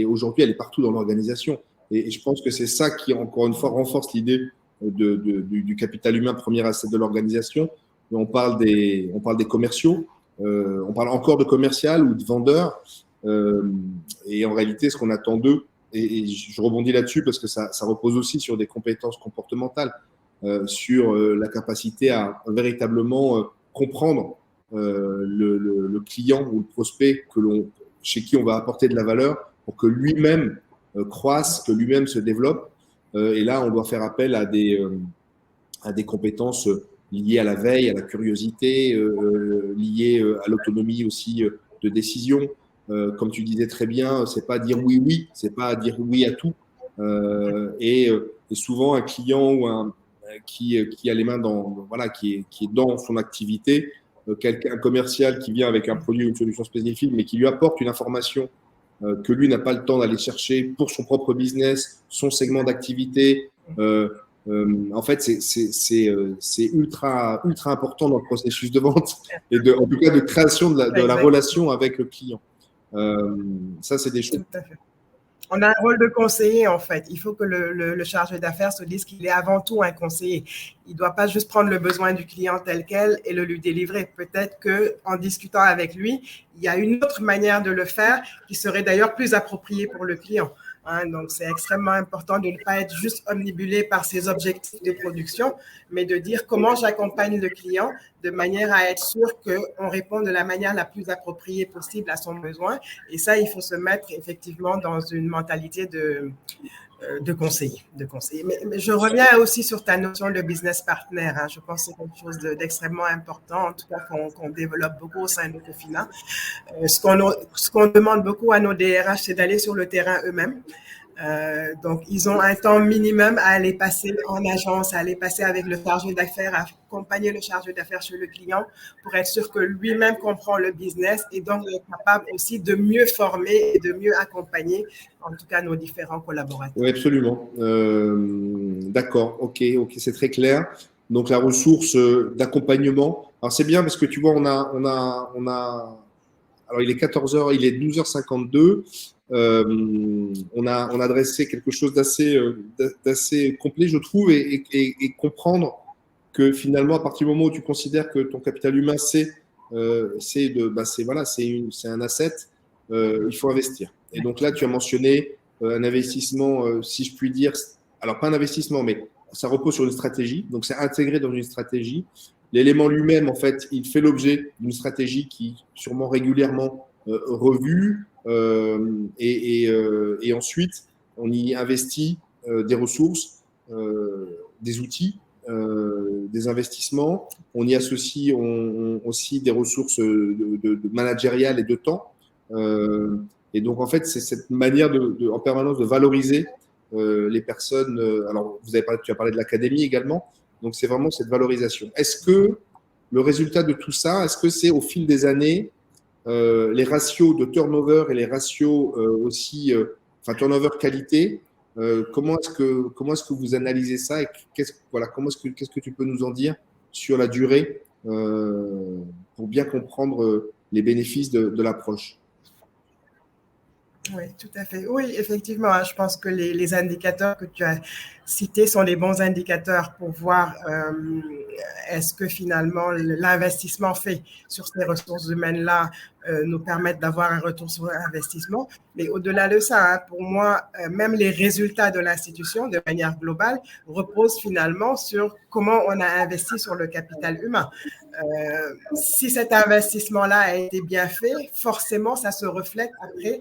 aujourd'hui, elle est partout dans l'organisation. Et je pense que c'est ça qui, encore une fois, renforce l'idée du capital humain, premier asset de l'organisation. On parle des commerciaux, on parle encore de commercial ou de vendeurs. Et en réalité, ce qu'on attend d'eux, et je rebondis là-dessus parce que ça repose aussi sur des compétences comportementales, sur la capacité à véritablement comprendre le client ou le prospect chez qui on va apporter de la valeur pour que lui-même croisse, que lui-même se développe. Et là, on doit faire appel à des compétences liées à la veille, à la curiosité, liées à l'autonomie aussi de décision. Comme tu disais très bien, c'est pas dire oui, c'est pas dire oui à tout. Et souvent, un client qui a les mains qui est dans son activité, un commercial qui vient avec un produit ou une solution spécifique, mais qui lui apporte une information que lui n'a pas le temps d'aller chercher pour son propre business, son segment d'activité. En fait, c'est ultra important dans le processus de vente et en tout cas de création de la relation avec le client. Ça, c'est des choses. Tout à fait. On a un rôle de conseiller, en fait. Il faut que le chargé d'affaires se dise qu'il est avant tout un conseiller. Il ne doit pas juste prendre le besoin du client tel quel et le lui délivrer. Peut-être qu'en discutant avec lui, il y a une autre manière de le faire qui serait d'ailleurs plus appropriée pour le client. Donc, c'est extrêmement important de ne pas être juste omnibulé par ses objectifs de production, mais de dire comment j'accompagne le client de manière à être sûr qu'on répond de la manière la plus appropriée possible à son besoin. Et ça, il faut se mettre effectivement dans une mentalité de conseiller. Mais je reviens aussi sur ta notion de business partner. Hein. Je pense que c'est quelque chose d'extrêmement important, en tout cas qu'on développe beaucoup au sein de Cofina. Ce qu'on demande beaucoup à nos DRH, c'est d'aller sur le terrain eux-mêmes. Donc, ils ont un temps minimum à aller passer en agence, à aller passer avec le chargé d'affaires, à accompagner le chargé d'affaires chez le client pour être sûr que lui-même comprend le business et donc est capable aussi de mieux former et de mieux accompagner, en tout cas, nos différents collaborateurs. Oui, absolument. D'accord, ok, c'est très clair. Donc, la ressource d'accompagnement. Alors, c'est bien parce que tu vois, on a alors, il est 14h, il est 12h52. On a dressé quelque chose d'assez complet, je trouve, et comprendre que finalement, à partir du moment où tu considères que ton capital humain, c'est un asset, il faut investir. Et donc là, tu as mentionné un investissement, si je puis dire, alors pas un investissement, mais ça repose sur une stratégie. Donc, c'est intégré dans une stratégie. L'élément lui-même, en fait, il fait l'objet d'une stratégie qui est sûrement régulièrement revue. Et ensuite, on y investit des ressources, des outils, des investissements. On y associe aussi des ressources de managériales et de temps. Et donc, en fait, c'est cette manière en permanence de valoriser les personnes. Alors, tu as parlé de l'académie également. Donc, c'est vraiment cette valorisation. Est-ce que le résultat de tout ça, est-ce que c'est au fil des années, les ratios de turnover et les ratios aussi, turnover qualité, comment est-ce que vous analysez ça et qu'est-ce que tu peux nous en dire sur la durée pour bien comprendre les bénéfices de l'approche? Oui, tout à fait. Oui, effectivement, je pense que les indicateurs que tu as cités sont des bons indicateurs pour voir est-ce que finalement l'investissement fait sur ces ressources humaines-là nous permettent d'avoir un retour sur investissement. Mais au-delà de ça, hein, pour moi, même les résultats de l'institution, de manière globale, reposent finalement sur comment on a investi sur le capital humain. Si cet investissement-là a été bien fait, forcément, ça se reflète après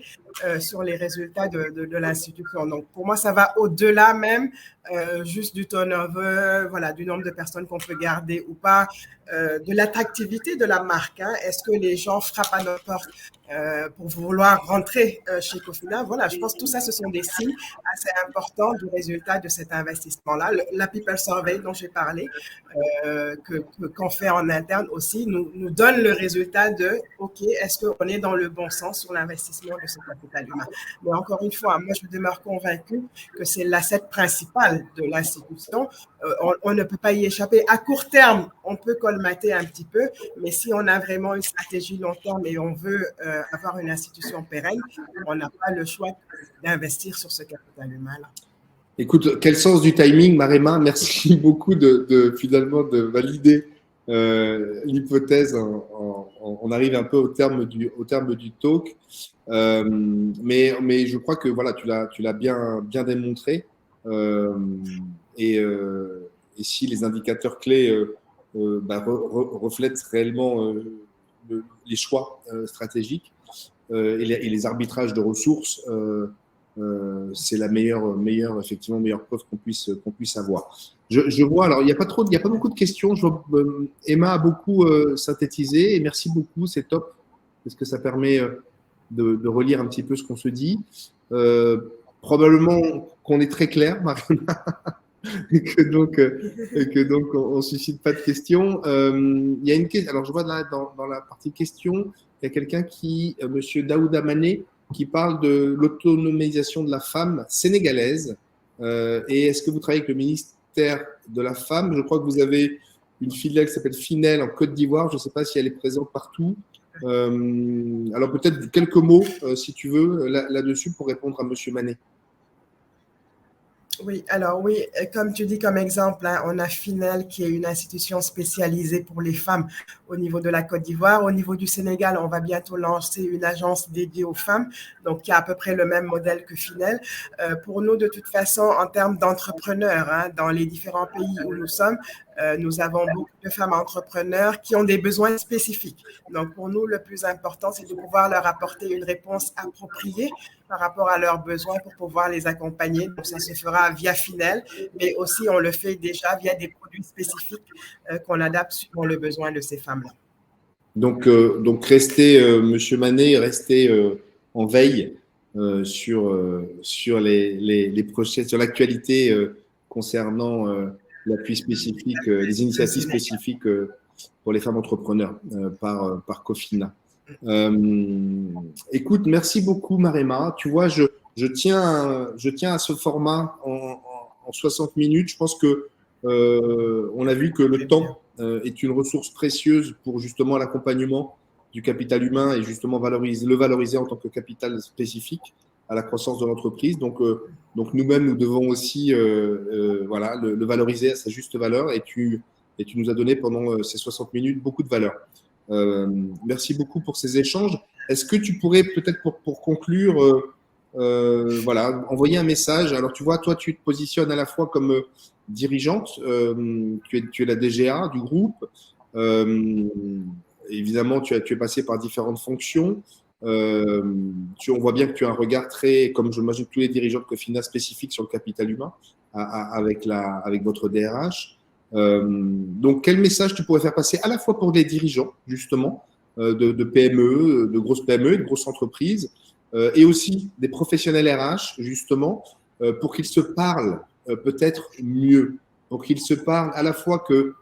sur les résultats de l'institution. Donc, pour moi, ça va au-delà même juste du turnover, voilà, du nombre de personnes qu'on peut garder ou pas, de l'attractivité de la marque. Hein. Est-ce que les gens frappent à notre porte pour vouloir rentrer chez Cofina? Voilà, je pense que tout ça, ce sont des signes assez importants du résultat de cet investissement-là. La People Survey dont j'ai parlé, qu'on fait en interne aussi, nous donne le résultat de OK, est-ce qu'on est dans le bon sens sur l'investissement de ce capital humain? Mais encore une fois, moi, je demeure convaincue que c'est l'asset principal de l'institution. On ne peut pas y échapper. À court terme, on peut colmater un petit peu, mais si on a vraiment une stratégie long terme et on veut avoir une institution pérenne, on n'a pas le choix d'investir sur ce capital humain-là. Écoute, quel sens du timing, Marema. Merci beaucoup finalement de valider l'hypothèse. On arrive un peu au terme du talk. Mais je crois que voilà, tu l'as bien démontré. Et si les indicateurs clés reflètent réellement les choix stratégiques et les arbitrages de ressources, c'est la meilleure preuve qu'on puisse avoir. Je vois, alors il n'y a pas beaucoup de questions. Je vois, Emma a beaucoup synthétisé et merci beaucoup, c'est top parce que ça permet de relire un petit peu ce qu'on se dit. Probablement qu'on est très clair, Marina, et que donc on ne suscite pas de questions. Il y a une question. Alors je vois là dans la partie questions, il y a quelqu'un Monsieur Daouda Mané, qui parle de l'autonomisation de la femme sénégalaise. Et est-ce que vous travaillez avec le ministère de la Femme? Je crois que vous avez une filiale qui s'appelle Finel en Côte d'Ivoire. Je ne sais pas si elle est présente partout. Alors peut-être quelques mots, si tu veux, là-dessus pour répondre à Monsieur Manet. Oui, alors oui, comme tu dis comme exemple, hein, on a Finel qui est une institution spécialisée pour les femmes au niveau de la Côte d'Ivoire. Au niveau du Sénégal, on va bientôt lancer une agence dédiée aux femmes, donc qui a à peu près le même modèle que Finel. Pour nous, de toute façon, en termes d'entrepreneurs, hein, dans les différents pays où nous sommes, Nous avons beaucoup de femmes entrepreneurs qui ont des besoins spécifiques. Donc, pour nous, le plus important, c'est de pouvoir leur apporter une réponse appropriée par rapport à leurs besoins pour pouvoir les accompagner. Donc, ça se fera via Finel, mais aussi on le fait déjà via des produits spécifiques qu'on adapte suivant le besoin de ces femmes-là. Donc restez, Monsieur Manet, restez en veille sur les projets, sur l'actualité concernant l'appui spécifique, les initiatives spécifiques pour les femmes entrepreneurs par Cofina. Écoute, merci beaucoup, Marema. Tu vois, je tiens à ce format en 60 minutes. Je pense que on a vu que le temps est une ressource précieuse pour justement l'accompagnement du capital humain et justement le valoriser en tant que capital spécifique à la croissance de l'entreprise. Donc nous-mêmes, nous devons aussi voilà, le valoriser à sa juste valeur et tu nous as donné pendant ces 60 minutes beaucoup de valeur. Merci beaucoup pour ces échanges. Est-ce que tu pourrais peut-être pour conclure voilà, envoyer un message. Alors, tu vois, toi, tu te positionnes à la fois comme dirigeante, tu es la DGA du groupe. Évidemment, tu es passé par différentes fonctions. On voit bien que tu as un regard très, comme je m'imagine tous les dirigeants de Cofina, spécifique sur le capital humain avec votre DRH. Donc, quel message tu pourrais faire passer à la fois pour des dirigeants, justement, de PME, de grosses PME, de grosses entreprises, et aussi des professionnels RH, justement, pour qu'ils se parlent peut-être mieux, pour qu'ils se parlent à la fois que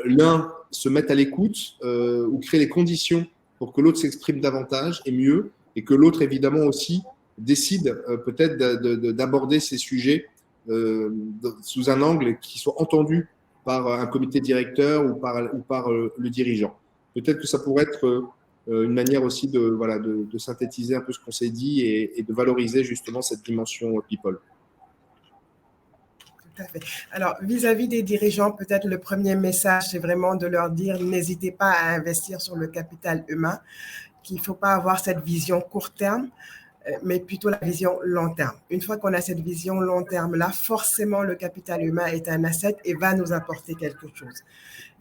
l'un se mette à l'écoute ou crée les conditions pour que l'autre s'exprime davantage et mieux, et que l'autre, évidemment, aussi décide peut-être d'aborder ces sujets sous un angle qui soit entendu par un comité directeur ou par le dirigeant. Peut-être que ça pourrait être une manière aussi de synthétiser un peu ce qu'on s'est dit et de valoriser justement cette dimension people. Tout à fait. Alors, vis-à-vis des dirigeants, peut-être le premier message, c'est vraiment de leur dire, n'hésitez pas à investir sur le capital humain, qu'il ne faut pas avoir cette vision court terme, mais plutôt la vision long terme. Une fois qu'on a cette vision long terme-là, forcément, le capital humain est un asset et va nous apporter quelque chose.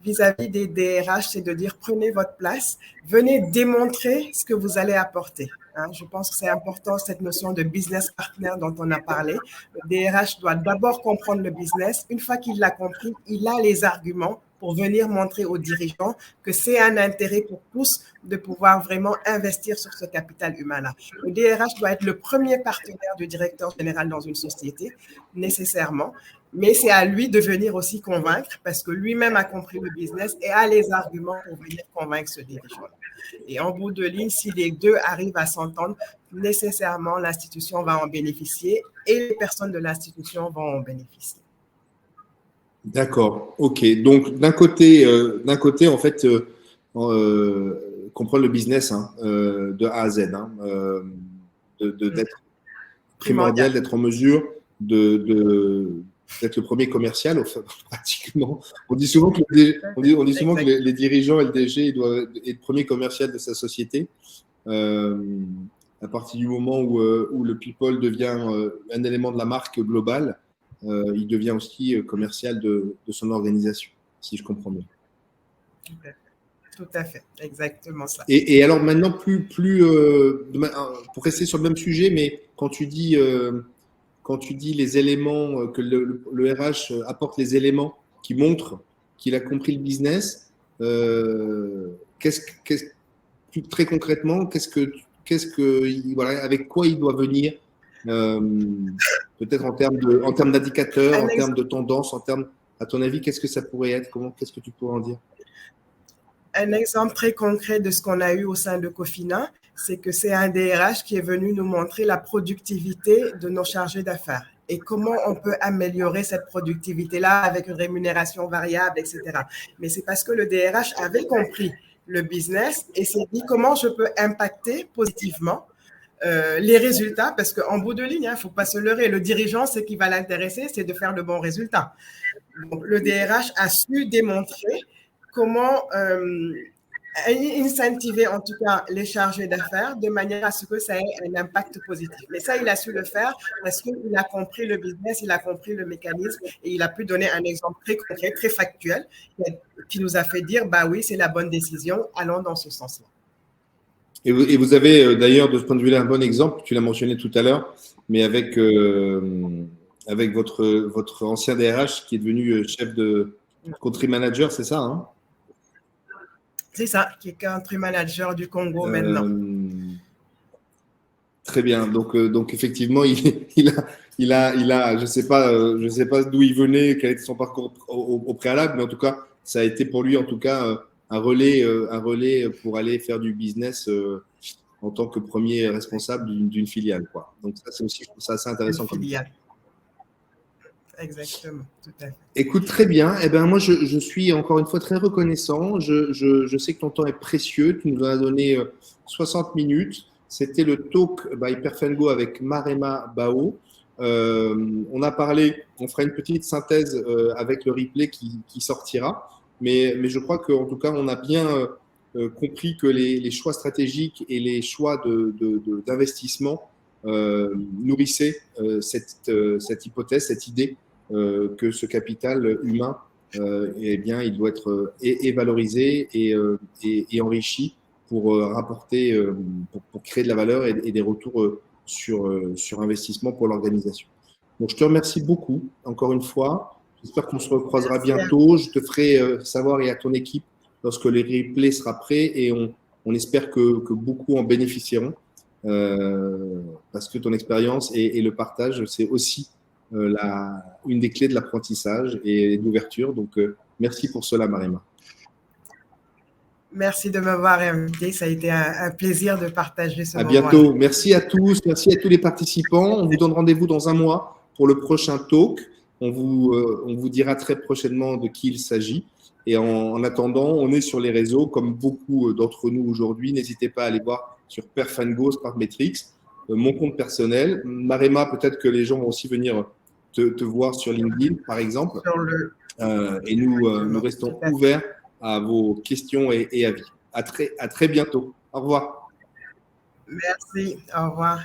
Vis-à-vis des DRH, c'est de dire prenez votre place, venez démontrer ce que vous allez apporter. Je pense que c'est important cette notion de business partner dont on a parlé. Le DRH doit d'abord comprendre le business. Une fois qu'il l'a compris, il a les arguments pour venir montrer aux dirigeants que c'est un intérêt pour tous de pouvoir vraiment investir sur ce capital humain-là. Le DRH doit être le premier partenaire du directeur général dans une société, nécessairement. Mais c'est à lui de venir aussi convaincre parce que lui-même a compris le business et a les arguments pour venir convaincre ce dirigeant. Et en bout de ligne, si les deux arrivent à s'entendre, nécessairement, l'institution va en bénéficier et les personnes de l'institution vont en bénéficier. D'accord, ok. Donc, d'un côté, en fait, comprendre le business de A à Z, d'être primordial, d'être en mesure d'être le premier commercial, pratiquement. On dit souvent que les dirigeants et le DG doivent être le premier commercial de sa société. À partir du moment où le people devient un élément de la marque globale, il devient aussi commercial de son organisation, si je comprends bien. Tout à fait, exactement ça. Et alors maintenant, pour rester sur le même sujet, mais quand tu dis les éléments, que le RH apporte les éléments qui montrent qu'il a compris le business, très concrètement, avec quoi il doit venir, peut-être en termes d'indicateurs, en termes de tendance, à ton avis, qu'est-ce que ça pourrait être? Qu'est-ce que tu pourrais en dire? Un exemple très concret de ce qu'on a eu au sein de Cofina, c'est que c'est un DRH qui est venu nous montrer la productivité de nos chargés d'affaires et comment on peut améliorer cette productivité-là avec une rémunération variable, etc. Mais c'est parce que le DRH avait compris le business et s'est dit comment je peux impacter positivement les résultats, parce qu'en bout de ligne, il ne faut pas se leurrer, le dirigeant, ce qui va l'intéresser, c'est de faire de bons résultats. Donc, le DRH a su démontrer comment incentiver en tout cas les chargés d'affaires de manière à ce que ça ait un impact positif. Mais ça, il a su le faire parce qu'il a compris le business, il a compris le mécanisme et il a pu donner un exemple très concret, très factuel qui nous a fait dire, bah oui, c'est la bonne décision, allons dans ce sens-là. Et vous avez d'ailleurs, de ce point de vue-là, un bon exemple, tu l'as mentionné tout à l'heure, mais avec votre ancien DRH qui est devenu chef de country manager, c'est ça, hein? C'est ça, qui est country manager du Congo maintenant. Très bien. Donc effectivement, il a, je sais pas d'où il venait, quel était son parcours au préalable, mais en tout cas, ça a été pour lui en tout cas un relais pour aller faire du business en tant que premier responsable d'une filiale, quoi. Donc ça, c'est aussi, je trouve ça assez intéressant comme filiale. Exactement, tout à fait. Écoute, très bien. Eh ben, moi, je suis encore une fois très reconnaissant. Je sais que ton temps est précieux. Tu nous en as donné 60 minutes. C'était le talk by Perfengo avec Marema Bao. On a parlé, on fera une petite synthèse avec le replay qui sortira. Mais je crois qu'en tout cas, on a bien compris que les choix stratégiques et les choix d'investissement nourrissaient cette hypothèse, cette idée que ce capital humain, eh bien, il doit être valorisé et enrichi pour rapporter, pour créer de la valeur et des retours sur investissement pour l'organisation. Donc, je te remercie beaucoup, encore une fois. J'espère qu'on se recroisera bientôt. Je te ferai savoir et à ton équipe lorsque le replay sera prêt et on espère que beaucoup en bénéficieront parce que ton expérience et le partage, c'est aussi une des clés de l'apprentissage et d'ouverture. Donc, merci pour cela, Marema. Merci de m'avoir invité. Ça a été un plaisir de partager ce moment. À bientôt. Merci à tous. Merci à tous les participants. On vous donne rendez-vous dans un mois pour le prochain talk. On vous dira très prochainement de qui il s'agit. Et en attendant, on est sur les réseaux, comme beaucoup d'entre nous aujourd'hui. N'hésitez pas à aller voir sur Perfengo, Smartmetrics, mon compte personnel. Marema, peut-être que les gens vont aussi venir te voir sur LinkedIn, par exemple. Et nous restons ouverts à vos questions et avis. À très bientôt. Au revoir. Merci. Au revoir.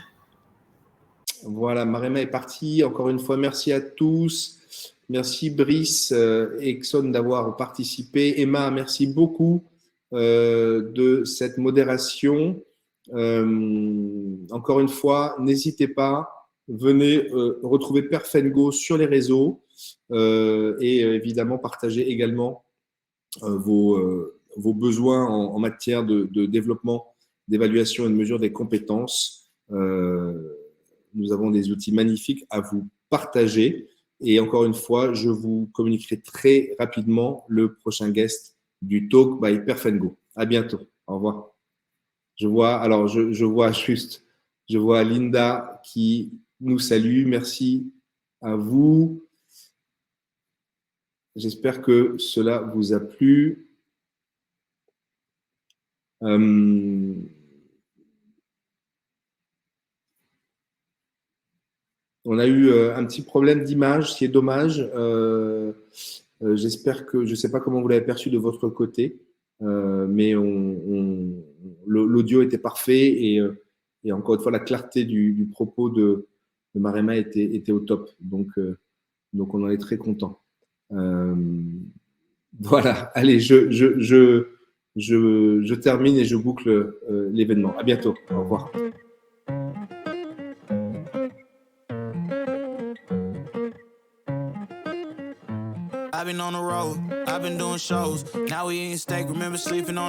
Voilà, Marema est partie. Encore une fois, merci à tous. Merci Brice et Exxon d'avoir participé. Emma, merci beaucoup de cette modération. Encore une fois, n'hésitez pas, venez retrouver Perfengo sur les réseaux et évidemment partagez également vos besoins en matière de développement, d'évaluation et de mesure des compétences. Nous avons des outils magnifiques à vous partager. Et encore une fois, je vous communiquerai très rapidement le prochain guest du Talk by Perfengo. À bientôt. Au revoir. Je vois Linda qui nous salue. Merci à vous. J'espère que cela vous a plu. On a eu un petit problème d'image, ce qui est dommage. J'espère que, je ne sais pas comment vous l'avez perçu de votre côté, mais l'audio était parfait et encore une fois, la clarté du propos de Marema était au top. Donc on en est très content. Voilà, allez, je termine et je boucle l'événement. À bientôt. Au revoir. I've been on the road, I've been doing shows. Now we eating steak, remember sleeping on